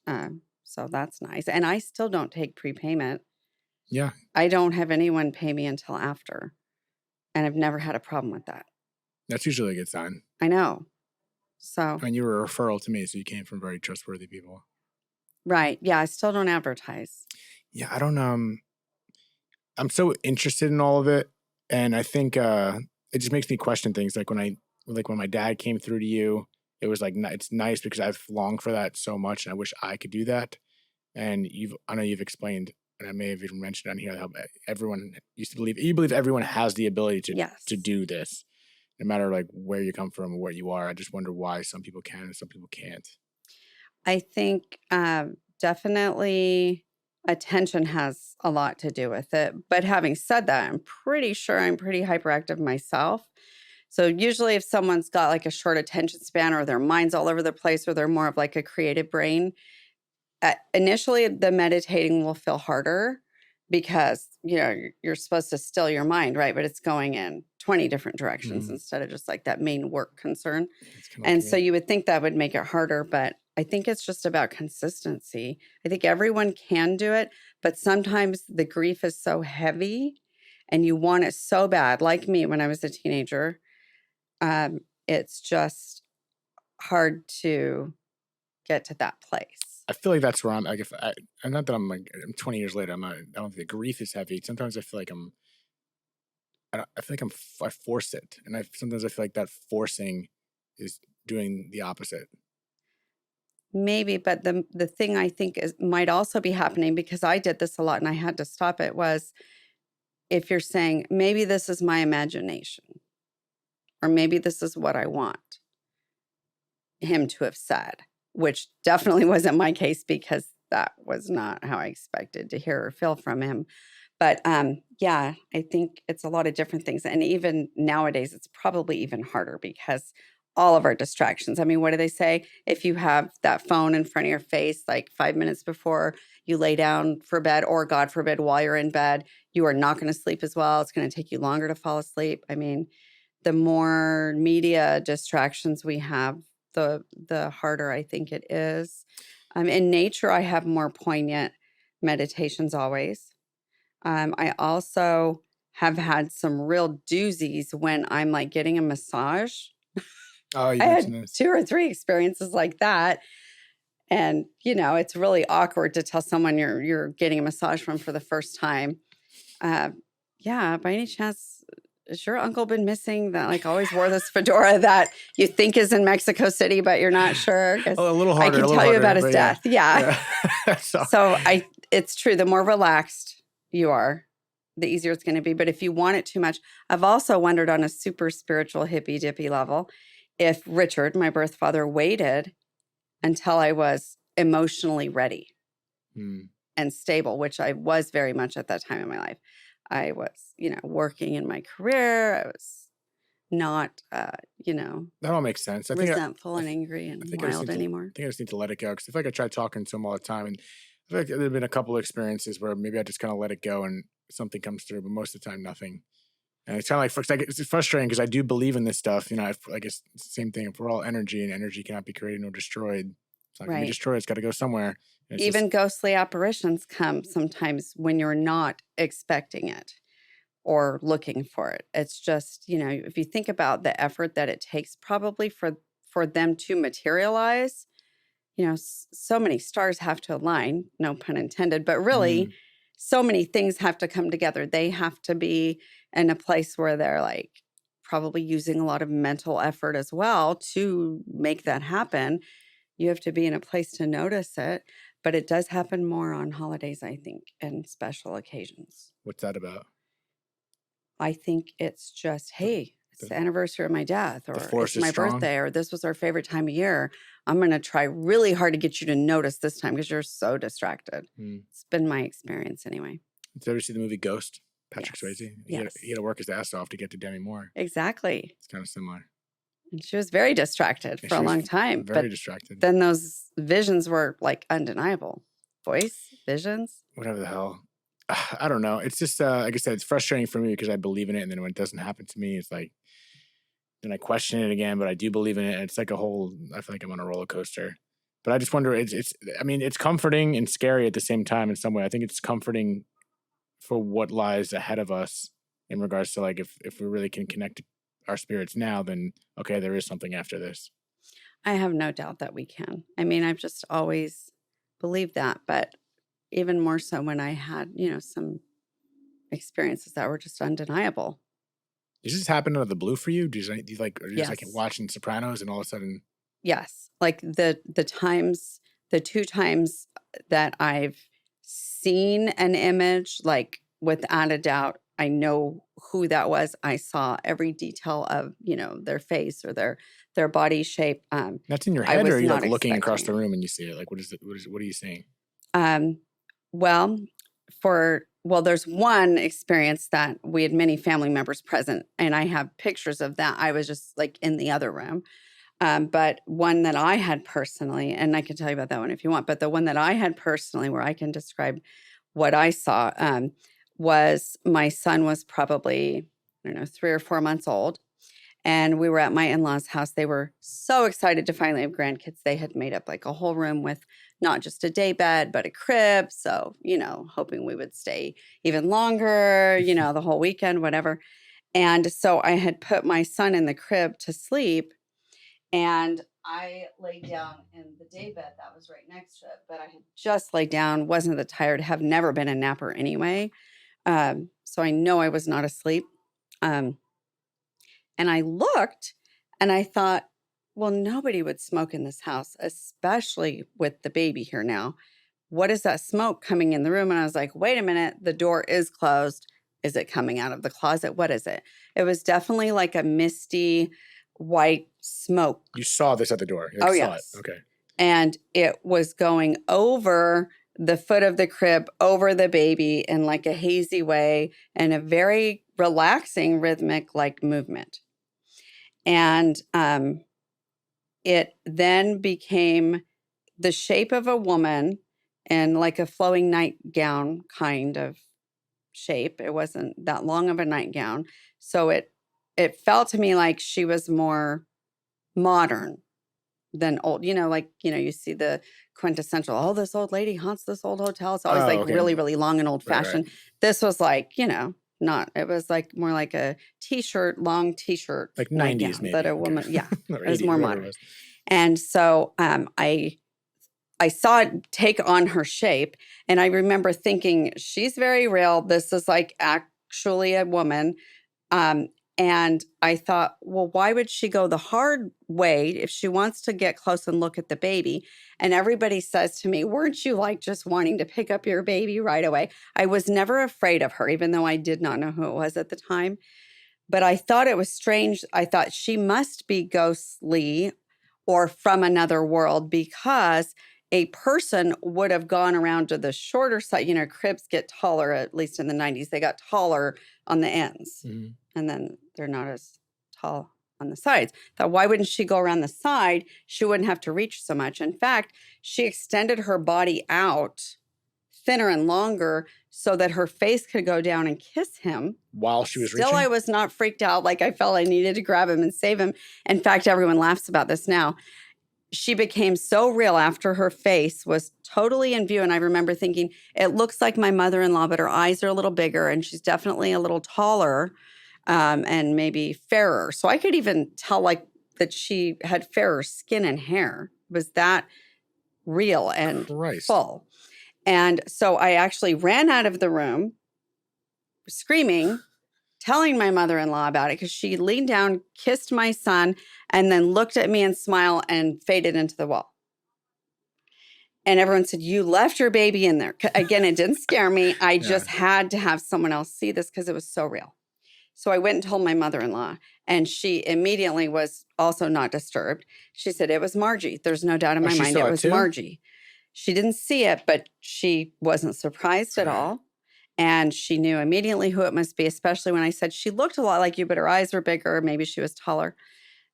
so that's nice. And I still don't take prepayment. Yeah, I don't have anyone pay me until after, and I've never had a problem with that. that's usually a good sign. I know. So, I mean, you were a referral to me, so you came from very trustworthy people. right. Yeah, I still don't advertise. Yeah, I don't. I'm so interested in all of it, and I think it just makes me question things. Like when my dad came through to you, it was like it's nice because I've longed for that so much, and I wish I could do that. And I know you've explained, and I may have even mentioned on here how everyone used to believe you believe everyone has the ability Yes. to do this, no matter like where you come from or what you are. I just wonder why some people can and some people can't. I think definitely attention has a lot to do with it. But having said that, I'm pretty sure I'm pretty hyperactive myself. So usually if someone's got like a short attention span, or their mind's all over the place, or they're more of like a creative brain, initially the meditating will feel harder because you're supposed to still your mind, right? But it's going in 20 different directions instead of just like that main work concern. And so you would think that would make it harder, but I think it's just about consistency. I think everyone can do it, but sometimes the grief is so heavy and you want it so bad. Like me when I was a teenager, it's just hard to get to that place. I feel like that's where I'm. Like, I'm not that I'm like I'm 20 years later. I'm not. I don't think the grief is heavy. Sometimes I feel like I feel like I force it, and sometimes I feel like that forcing is doing the opposite. Maybe, but the thing I think might also be happening, because I did this a lot and I had to stop it, was if you're saying maybe this is my imagination, or maybe this is what I want him to have said, which definitely wasn't my case because that was not how I expected to hear or feel from him. But yeah, I think it's a lot of different things. And even nowadays, it's probably even harder because all of our distractions. I mean, what do they say? If you have that phone in front of your face, like 5 minutes before you lay down for bed, or God forbid, while you're in bed, you are not going to sleep as well. It's going to take you longer to fall asleep. I mean, the more media distractions we have, the harder I think it is. In nature, I have more poignant meditations always. I also have had some real doozies when I'm like getting a massage. Oh, you I had mentioned this. 2 or 3 experiences like that. And, it's really awkward to tell someone you're getting a massage from for the first time. Yeah, by any chance, has your uncle been missing, that like always wore this fedora that you think is in Mexico City, but you're not sure? 'Cause Oh, a little I harder. can tell you about his death. Yeah. So it's true. The more relaxed you are, the easier it's going to be. But if you want it too much, I've also wondered on a super spiritual hippy dippy level, if Richard, my birth father, waited until I was emotionally ready and stable, which I was very much at that time in my life. I was, working in my career. I was not, that all makes sense. resentful and angry and wild anymore. I think I just need to let it go, because I feel like I try talking to him all the time, and I feel like there have been a couple of experiences where maybe I just kind of let it go and something comes through, but most of the time nothing. And it's kind of like it's frustrating because I do believe in this stuff. You know, I guess it's the same thing. If we're all energy and energy cannot be created nor destroyed, it's not going to be Right. destroyed. It's got to go somewhere. And it's Even just, ghostly apparitions come sometimes when you're not expecting it or looking for it. It's just, you know, if you think about the effort that it takes probably for them to materialize, you know, so many stars have to align, no pun intended, but really so many things have to come together. They have to be in a place where they're like probably using a lot of mental effort as well to make that happen. You have to be in a place to notice it, but it does happen more on holidays, I think, and special occasions. what's that about? I think it's just, The, hey, it's the, the anniversary of my death, the or force it's is my strong. birthday, or this was our favorite time of year. I'm going to try really hard to get you to notice this time because you're so distracted. It's been my experience anyway. Did you ever see the movie Ghost? Patrick Yes. Swayze? Yes. He had to work his ass off to get to Demi Moore. Exactly. It's kind of similar. And she was very distracted for a long time. Very But distracted. then those visions were like undeniable. Voice, visions. Whatever the hell. I don't know. It's just, like I said, it's frustrating for me because I believe in it. And then when it doesn't happen to me, it's like, then I question it again, but I do believe in it. And it's like I feel like I'm on a roller coaster. But I just wonder, I mean, it's comforting and scary at the same time in some way. I think it's comforting for what lies ahead of us in regards to like, if we really can connect our spirits now, then okay, there is something after this. I have no doubt that we can. I mean, I've just always believed that, but even more so when I had, you know, some experiences that were just undeniable. Does this happen out of the blue for you? Do you like, or just like Yes. watching Sopranos and all of a sudden? Yes. Like the two times that I've seen an image, like without a doubt, I know who that was. I saw every detail of, you know, their face or their body shape. That's in your I head, or was are you like not looking across the expecting it. room and you see it? Like, what are you seeing? Well, there's one experience that we had many family members present, and I have pictures of that. I was just like in the other room. But one that I had personally, and I can tell you about that one if you want, but the one that I had personally where I can describe what I saw, was my son was probably, I don't know, 3 or 4 months old. And we were at my in-laws' house. They were so excited to finally have grandkids. They had made up like a whole room with not just a day bed, but a crib. So, you know, hoping we would stay even longer, you know, the whole weekend, whatever. And so I had put my son in the crib to sleep, and I laid down in the day bed that was right next to it. But I had just laid down, wasn't that tired, have never been a napper anyway. So I know I was not asleep. And I looked and I thought, well, nobody would smoke in this house, especially with the baby here now. What is that smoke coming in the room? And I was like, wait a minute, the door is closed. Is it coming out of the closet? What is it? It was definitely like a misty white smoke. You saw this at the door. You Oh, saw yes. it. Okay. And it was going over the foot of the crib, over the baby in like a hazy way and a very relaxing rhythmic like movement. And it then became the shape of a woman in like a flowing nightgown kind of shape. It wasn't that long of a nightgown. So it felt to me like she was more modern than old. You know, like, you know, you see the quintessential, oh, this old lady haunts this old hotel. It's always like okay. really, really long and old fashioned. Right. This was like, you know, not, it was like more like a t-shirt, long t-shirt. Like 90s maybe. But a woman, okay. yeah, Or it was 80s, more whatever modern. it was. And so I saw it take on her shape, and I remember thinking, she's very real. This is like actually a woman. And I thought, well, why would she go the hard way if she wants to get close and look at the baby? And everybody says to me, weren't you like just wanting to pick up your baby right away? I was never afraid of her, even though I did not know who it was at the time. But I thought it was strange. I thought she must be ghostly or from another world, because a person would have gone around to the shorter side. You know, cribs get taller, at least in the 90s. They got taller on the ends. Mm-hmm. And then they're not as tall on the sides. Thought, why wouldn't she go around the side? She wouldn't have to reach so much. In fact, she extended her body out thinner and longer so that her face could go down and kiss him. While she was Still, reaching? I was not freaked out. Like I felt I needed to grab him and save him. In fact, everyone laughs about this now. She became so real after her face was totally in view. And I remember thinking, it looks like my mother-in-law, but her eyes are a little bigger and she's definitely a little taller and maybe fairer. So I could even tell like that she had fairer skin and hair. It was that real and Christ. full. And so I actually ran out of the room screaming, telling my mother-in-law about it because she leaned down, kissed my son, and then looked at me and smiled and faded into the wall. And everyone said, you left your baby in there. Again, it didn't scare me. I just had to have someone else see this because it was so real. So I went and told my mother-in-law, and she immediately was also not disturbed. She said, it was Margie. There's no doubt in my she mind saw it it was too? Margie. She didn't see it, but she wasn't surprised at all. And she knew immediately who it must be, especially when I said she looked a lot like you, but her eyes were bigger. Maybe she was taller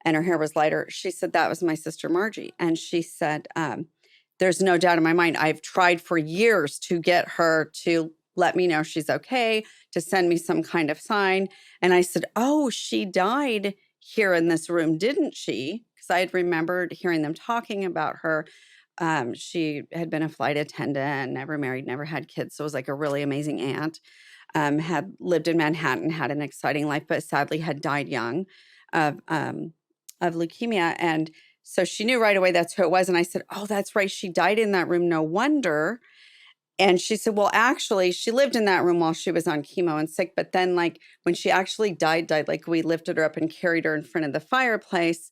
and her hair was lighter. She said, that was my sister Margie. And she said, there's no doubt in my mind. I've tried for years to get her to let me know she's okay, to send me some kind of sign. And I said, oh, she died here in this room, didn't she? Because I had remembered hearing them talking about her. She had been a flight attendant, never married, never had kids. So it was like a really amazing aunt. Had lived in Manhattan, had an exciting life, but sadly had died young of leukemia. And so she knew right away that's who it was. And I said, oh, that's right. She died in that room. No wonder. And she said, well, actually, she lived in that room while she was on chemo and sick. But then, like, when she actually died, like, we lifted her up and carried her in front of the fireplace.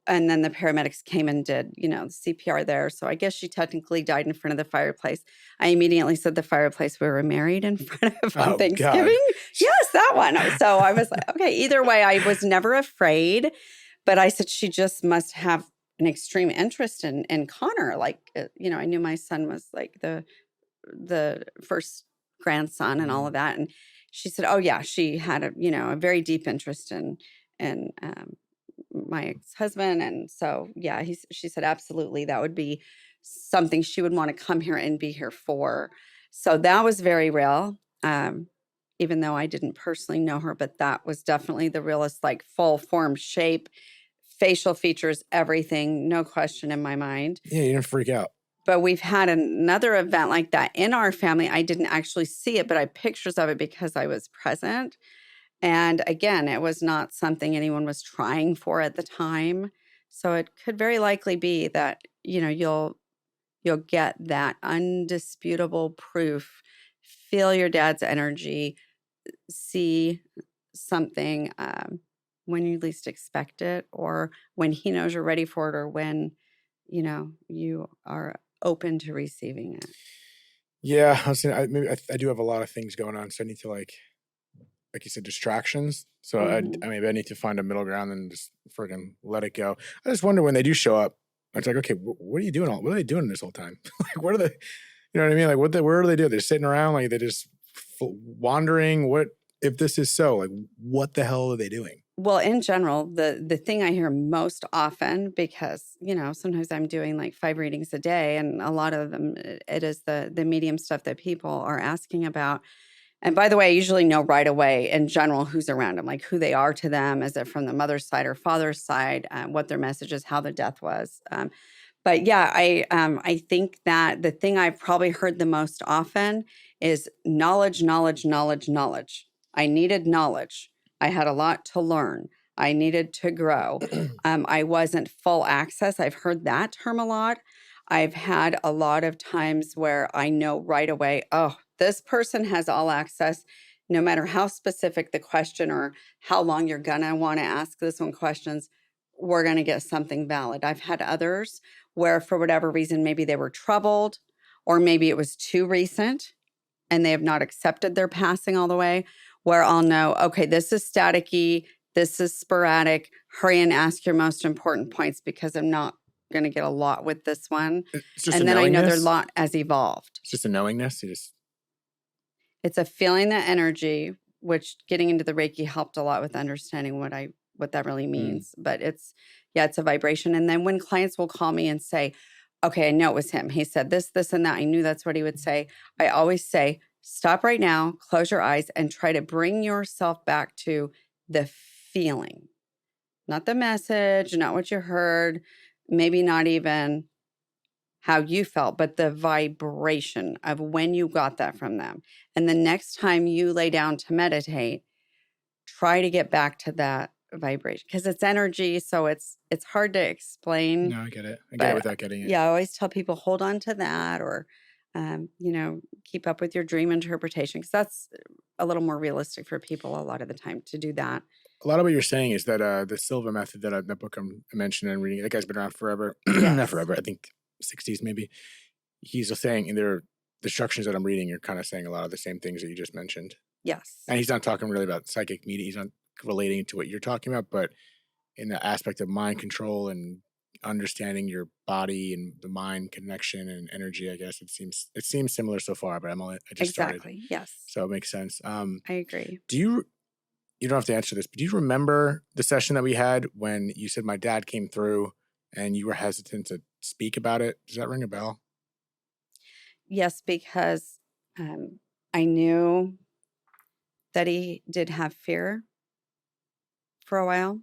And then the paramedics came and did, the CPR there. So I guess she technically died in front of the fireplace. I immediately said the fireplace we were married in front of on Thanksgiving. God. Yes, that one. So I was like, okay, either way, I was never afraid. But I said, she just must have an extreme interest in Connor. Like, I knew my son was like the first grandson and all of that. And she said, oh yeah, she had a very deep interest in my ex-husband. And so, yeah, she said, absolutely. That would be something she would want to come here and be here for. So that was very real. Even though I didn't personally know her, but that was definitely the realest, like full form, shape, facial features, everything, no question in my mind. Yeah, you didn't freak out. But we've had another event like that in our family. I didn't actually see it, but I had pictures of it because I was present. And again, it was not something anyone was trying for at the time. So it could very likely be that, you'll get that undisputable proof, feel your dad's energy, see something when you least expect it, or when he knows you're ready for it, or when, you are open to receiving it. Yeah, I was saying, I do have a lot of things going on, so I need to like you said, distractions. So Mhm. I maybe I need to find a middle ground and just freaking let it go. I just wonder when they do show up. It's like, okay, what are you doing? What are they doing this whole time? Like, what are they? You know what I mean? Like, where do they do? They're sitting around, like they're just wandering. What if this is so? Like, what the hell are they doing? Well, in general, the thing I hear most often, because, sometimes I'm doing like 5 readings a day, and a lot of them, it is the medium stuff that people are asking about. And by the way, I usually know right away in general who's around them, like who they are to them. Is it from the mother's side or father's side? What their message is, how the death was. But yeah, I think that the thing I've probably heard the most often is knowledge, knowledge, knowledge, knowledge. I needed knowledge. I had a lot to learn. I needed to grow. I wasn't full access. I've heard that term a lot. I've had a lot of times where I know right away, oh, this person has all access, no matter how specific the question or how long you're going to want to ask this one questions, we're going to get something valid. I've had others where for whatever reason, maybe they were troubled, or maybe it was too recent and they have not accepted their passing all the way, where I'll know, okay, this is staticky, this is sporadic, hurry and ask your most important points because I'm not going to get a lot with this one. It's just And a then I know their knowingness. lot has evolved. It's just a knowingness. It's a feeling that energy, which getting into the Reiki helped a lot with understanding what that really means. But it's a vibration. And then when clients will call me and say, okay, I know it was him. He said this, this, and that. I knew that's what he would say. I always say, stop right now, close your eyes, and try to bring yourself back to the feeling, not the message, not what you heard, maybe not even how you felt, but the vibration of when you got that from them. And the next time you lay down to meditate, try to get back to that vibration because it's energy. So it's hard to explain. No, I get it. I get it But without getting it. yeah, I always tell people hold on to that or, keep up with your dream interpretation because that's a little more realistic for people a lot of the time to do that. A lot of what you're saying is that the Silva method that book I mentioned and reading, that guy's been around forever. Not Yes. forever, I think 60s maybe. He's just saying in the instructions that I'm reading, you're kind of saying a lot of the same things that you just mentioned. Yes. And he's not talking really about psychic media. He's not relating to what you're talking about, but in the aspect of mind control and understanding your body and the mind connection and energy, I guess it seems similar so far. But I just started, Exactly. Yes. so it makes sense. I agree. Do you don't have to answer this, but do you remember the session that we had when you said my dad came through and you were hesitant to speak about it? Does that ring a bell? Yes, because I knew that he did have fear for a while.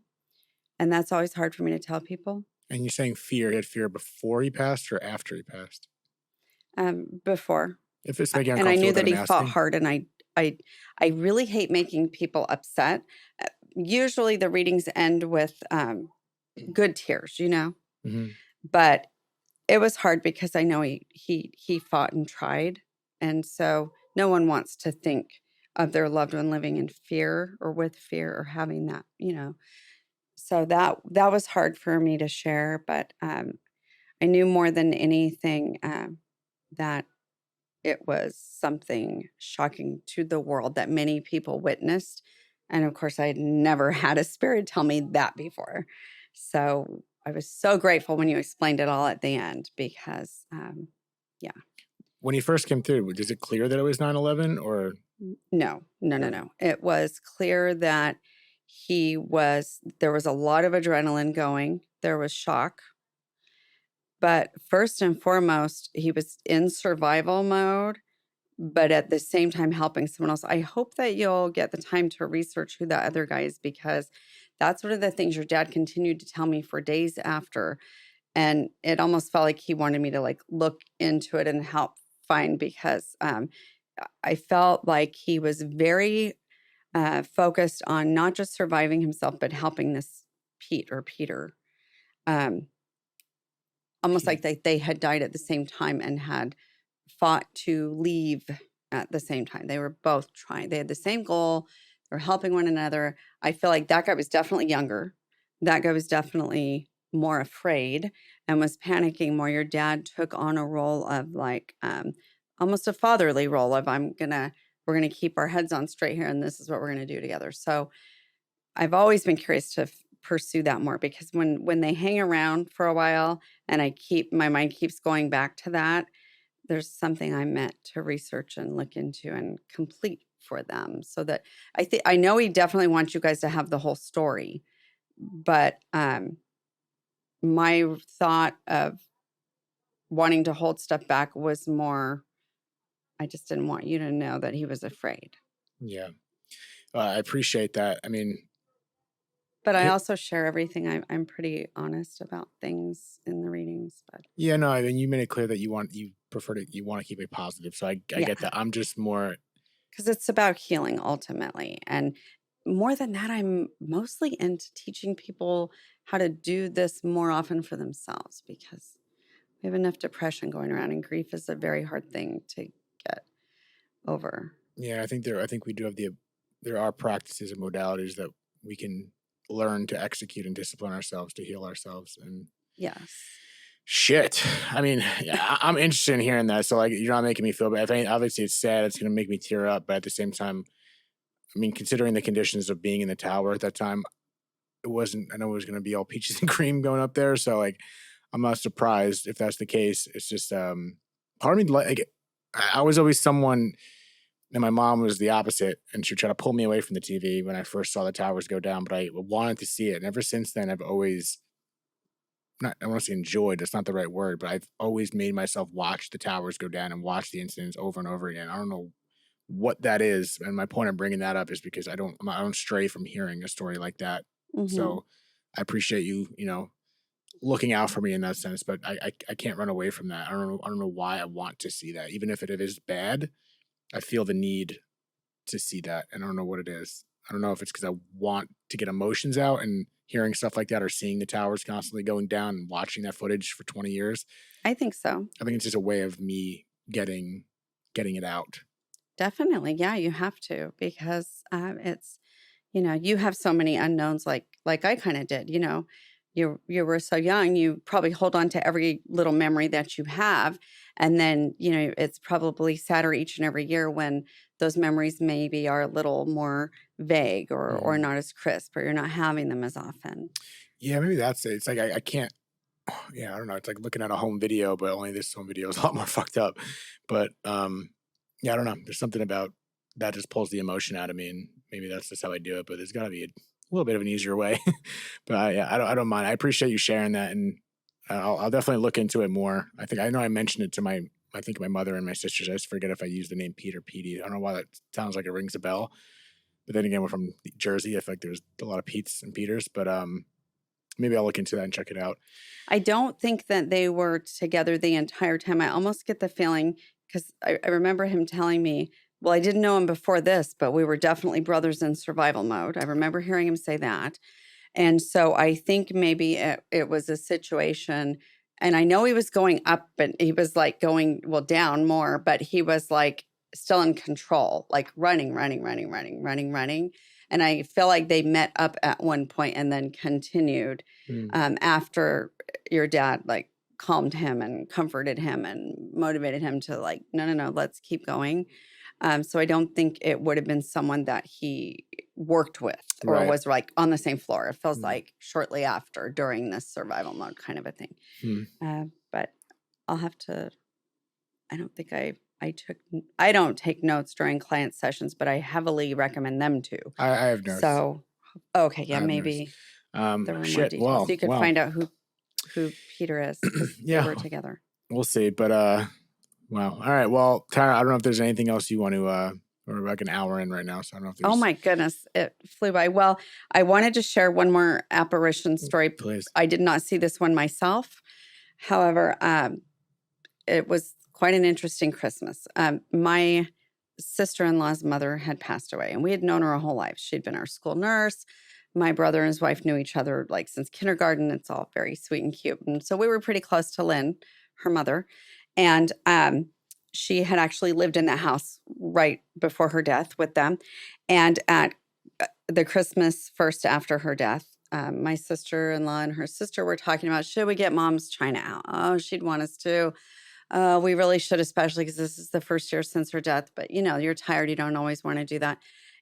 And that's always hard for me to tell people. And you're saying fear, he had fear before he passed or after he passed? Before. If it's making And I uncomfortable, knew that then he I'm fought asking. hard, and I really hate making people upset. Usually the readings end with good tears, Mhm. but it was hard because I know he fought and tried, and so no one wants to think of their loved one living in fear or with fear or having that. So that was hard for me to share, but I knew more than anything that it was something shocking to the world that many people witnessed. And of course, I had never had a spirit tell me that before. So I was so grateful when you explained it all at the end because, yeah. When he first came through, is it clear that it was 9/11 or? No. Okay. It was clear that there was a lot of adrenaline going, there was shock. But first and foremost, he was in survival mode, but at the same time helping someone else. I hope that you'll get the time to research who that other guy is because that's one of the things your dad continued to tell me for days after. And it almost felt like he wanted me to look into it and help find because I felt like he was very focused on not just surviving himself, but helping this Peter. Um, Almost like they had died at the same time and had fought to leave at the same time. They were both trying. They had the same goal. They were helping one another. I feel like that guy was definitely younger. That guy was definitely more afraid and was panicking more. Your dad took on a role of almost a fatherly role of we're gonna keep our heads on straight here and this is what we're gonna do together. So I've always been curious to pursue that more because when they hang around for a while and my mind keeps going back to that, there's something I meant to research and look into and complete for them so that I know he definitely wants you guys to have the whole story, but my thought of wanting to hold stuff back was more I just didn't want you to know that he was afraid. Yeah. I appreciate that. I mean, But I it, also share everything. I'm pretty honest about things in the readings, but yeah, no, I mean, you made it clear that you want to keep it positive. So I yeah, get that. I'm just more, because it's about healing ultimately. And more than that, I'm mostly into teaching people how to do this more often for themselves because we have enough depression going around and grief is a very hard thing to get over. yeah, I think we do have there are practices and modalities that we can learn to execute and discipline ourselves to heal ourselves. And Yes. shit. I mean, yeah, I'm interested in hearing that. So like, you're not making me feel bad. Obviously it's sad. It's going to make me tear up. But at the same time, I mean, considering the conditions of being in the tower at that time, I know it was going to be all peaches and cream going up there. So like, I'm not surprised if that's the case. It's just, part of me, like, I was always someone, and my mom was the opposite, and she would try to pull me away from the TV when I first saw the towers go down, but I wanted to see it. And ever since then, I've always not, I want to say enjoyed, that's not the right word, but I've always made myself watch the towers go down and watch the incidents over and over again. I don't know what that is. And my point of bringing that up is because I don't stray from hearing a story like that. Hmm. So I appreciate you, looking out for me in that sense, but I can't run away from that. I don't know why I want to see that. Even if it is bad, I feel the need to see that. And I don't know what it is. I don't know if it's because I want to get emotions out and hearing stuff like that or seeing the towers constantly going down and watching that footage for 20 years. I think so. I think it's just a way of me getting it out. Definitely. Yeah, you have to because it's, you have so many unknowns like I kind of did, you were so young, you probably hold on to every little memory that you have. And then, it's probably sadder each and every year when those memories maybe are a little more vague or Mhm. not as crisp or you're not having them as often. Yeah, maybe that's it. It's like I can't. Yeah, I don't know. It's like looking at a home video, but only this home video is a lot more fucked up. But yeah, I don't know. There's something about that just pulls the emotion out of me, and maybe that's just how I do it. But there's got to be a little bit of an easier way. But yeah, I don't mind. I appreciate you sharing that, and I'll definitely look into it more. I know I mentioned it to I think my mother and my sisters. I just forget if I use the name Pete or Petey. I don't know why that sounds like it rings a bell. But then again, we're from Jersey. I feel like there's a lot of Pete's and Peters. But maybe I'll look into that and check it out. I don't think that they were together the entire time. I almost get the feeling because I remember him telling me, well, I didn't know him before this, but we were definitely brothers in survival mode. I remember hearing him say that. And so I think maybe it was a situation, and I know he was going up, but he was like going, well, down more, but he was like still in control, like running, running, running, running, running, running. And I feel like they met up at one point and then continued Mm. After your dad like calmed him and comforted him and motivated him to like, no, no, no, let's keep going. So I don't think it would have been someone that he worked with or Right. was like on the same floor. It feels Mm. like shortly after during this survival mode kind of a thing. Mm. But I'll have to, I don't think I don't take notes during client sessions, but I heavily recommend them to. I have notes. So, okay, I yeah, have notes. maybe there were more Shit. details. You could Well. find out who Peter is because they Yeah, were together. we'll see. But wow. All right. Well, Tara, I don't know if there's anything else you want to. We're like an hour in right now, so I don't know if Oh there's. my goodness, it flew by. Well, I wanted to share one more apparition story. Please. I did not see this one myself. However, it was quite an interesting Christmas. My sister-in-law's mother had passed away, and we had known her a whole life. She'd been our school nurse. My brother and his wife knew each other like since kindergarten. It's all very sweet and cute. And so we were pretty close to Lynn, her mother. And she had actually lived in that house right before her death with them. And at the Christmas first after her death, my sister-in-law and her sister were talking about, should we get mom's china out? Oh, she'd want us to. We really should, especially because this is the first year since her death. But, you're tired. You don't always want to do that.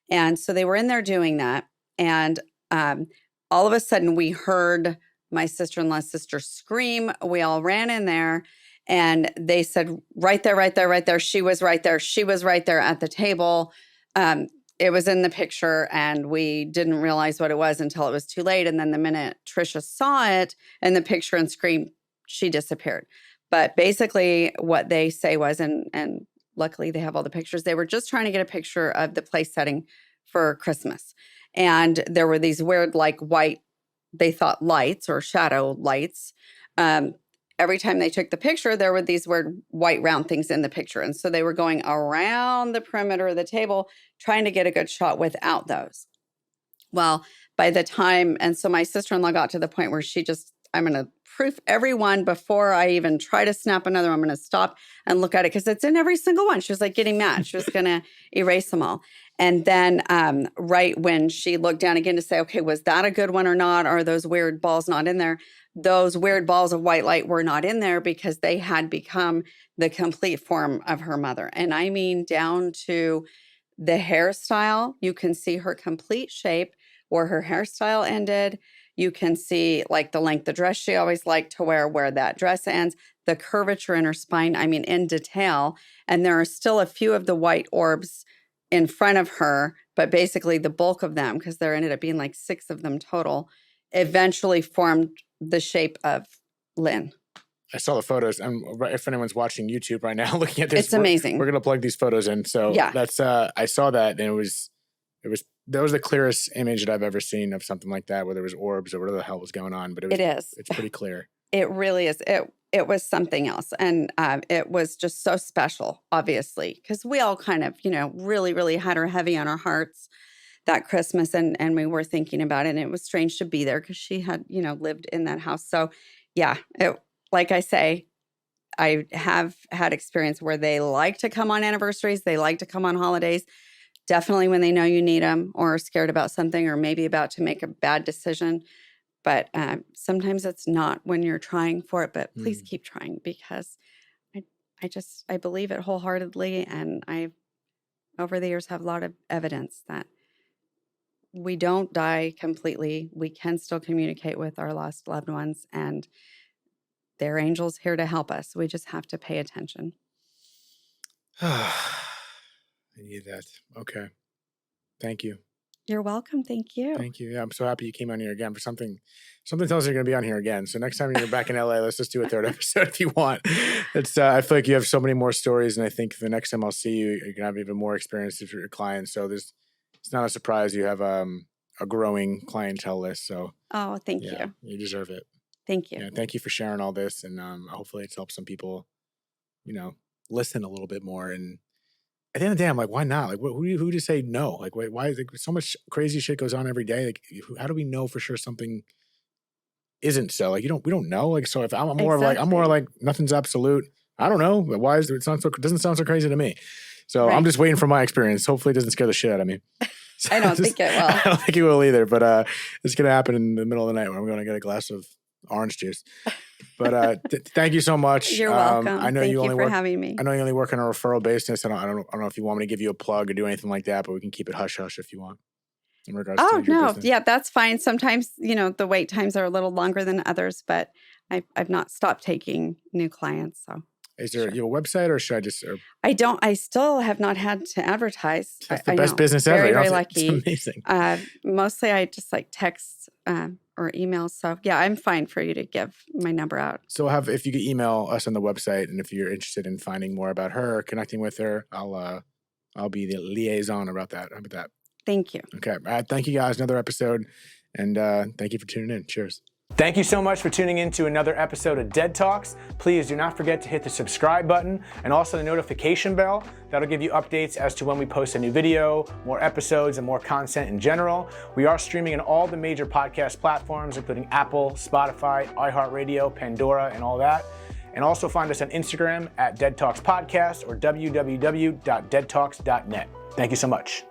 And so they were in there doing that. And all of a sudden, we heard my sister-in-law's sister scream. We all ran in there. And they said, right there, right there, right there. She was right there. She was right there at the table. It was in the picture, and we didn't realize what it was until it was too late. And then the minute Trisha saw it in the picture and screamed, she disappeared. But basically what they say was, and luckily they have all the pictures, they were just trying to get a picture of the place setting for Christmas. And there were these weird, like white, they thought lights or shadow lights. Every time they took the picture, there were these weird white round things in the picture. And so they were going around the perimeter of the table, trying to get a good shot without those. Well, by the time, and so my sister-in-law got to the point where I'm going to proof every one before I even try to snap another. I'm going to stop and look at it because it's in every single one. She was like getting mad. She was going to erase them all. And then right when she looked down again to say, okay, was that a good one or not? Are those weird balls not in there? Those weird balls of white light were not in there because they had become the complete form of her mother. And I mean down to the hairstyle. You can see her complete shape where her hairstyle ended. You can see like the length of dress she always liked to wear, where that dress ends, the curvature in her spine, I mean, in detail. And there are still a few of the white orbs in front of her, but basically the bulk of them, because there ended up being like 6 of them total, eventually formed the shape of Lynn. I saw the photos. And if anyone's watching YouTube right now, looking at this, It's amazing. We're gonna plug these photos in. So Yeah. that's I saw that, and that was the clearest image that I've ever seen of something like that, where there was orbs or whatever the hell was going on. But it's pretty clear. It really is. It was something else, and it was just so special, obviously, because we all kind of, really, really had her heavy on our hearts that Christmas, and we were thinking about it, and it was strange to be there because she had, lived in that house. So, yeah, like I say, I have had experience where they like to come on anniversaries, they like to come on holidays, definitely when they know you need them or are scared about something or maybe about to make a bad decision. But sometimes it's not when you're trying for it, but please keep trying, because I believe it wholeheartedly. And I, over the years, have a lot of evidence that we don't die completely. We can still communicate with our lost loved ones, and they're angels here to help us. We just have to pay attention. I need that. Okay. Thank you. You're welcome. Thank you. Thank you. Yeah, I'm so happy you came on here again for something. Something tells me you're going to be on here again. So next time you're back in LA, let's just do a third episode if you want. It's I feel like you have so many more stories, and I think the next time I'll see you, you're going to have even more experiences with your clients. So it's not a surprise you have a growing clientele list. So thank you. You deserve it. Thank you. Yeah, thank you for sharing all this, and hopefully it's helped some people, listen a little bit more. And at the end of the day, I'm like, why not? Like, who to say no? Like, why? Like, so much crazy shit goes on every day. Like, how do we know for sure something isn't so? Like, we don't know. Like, so if I'm more like nothing's absolute. I don't know, but why is it doesn't sound so crazy to me? So I'm just waiting for my experience. Hopefully, it doesn't scare the shit out of me. So I don't think it will. I don't think it will either. But it's gonna happen in the middle of the night when I'm gonna get a glass of orange juice. But thank you so much. You're welcome. I know thank you only for work, having me. I know you only work on a referral basis. I don't know if you want me to give you a plug or do anything like that, but we can keep it hush hush if you want. In regards to your business. Yeah, that's fine. Sometimes the wait times are a little longer than others, but I've not stopped taking new clients. So is there you have a website, or should I just? I don't. I still have not had to advertise. That's the best business ever. Very, very lucky. It's amazing. Mostly I just like text or emails. So yeah, I'm fine for you to give my number out. So if you could email us on the website, and if you're interested in finding more about her, connecting with her, I'll be the liaison about that. How about that? Thank you. Okay. Thank you guys. Another episode, and thank you for tuning in. Cheers. Thank you so much for tuning in to another episode of Dead Talks. Please do not forget to hit the subscribe button and also the notification bell. That'll give you updates as to when we post a new video, more episodes, and more content in general. We are streaming on all the major podcast platforms, including Apple, Spotify, iHeartRadio, Pandora, and all that. And also find us on Instagram at Dead Talks Podcast or www.deadtalks.net. Thank you so much.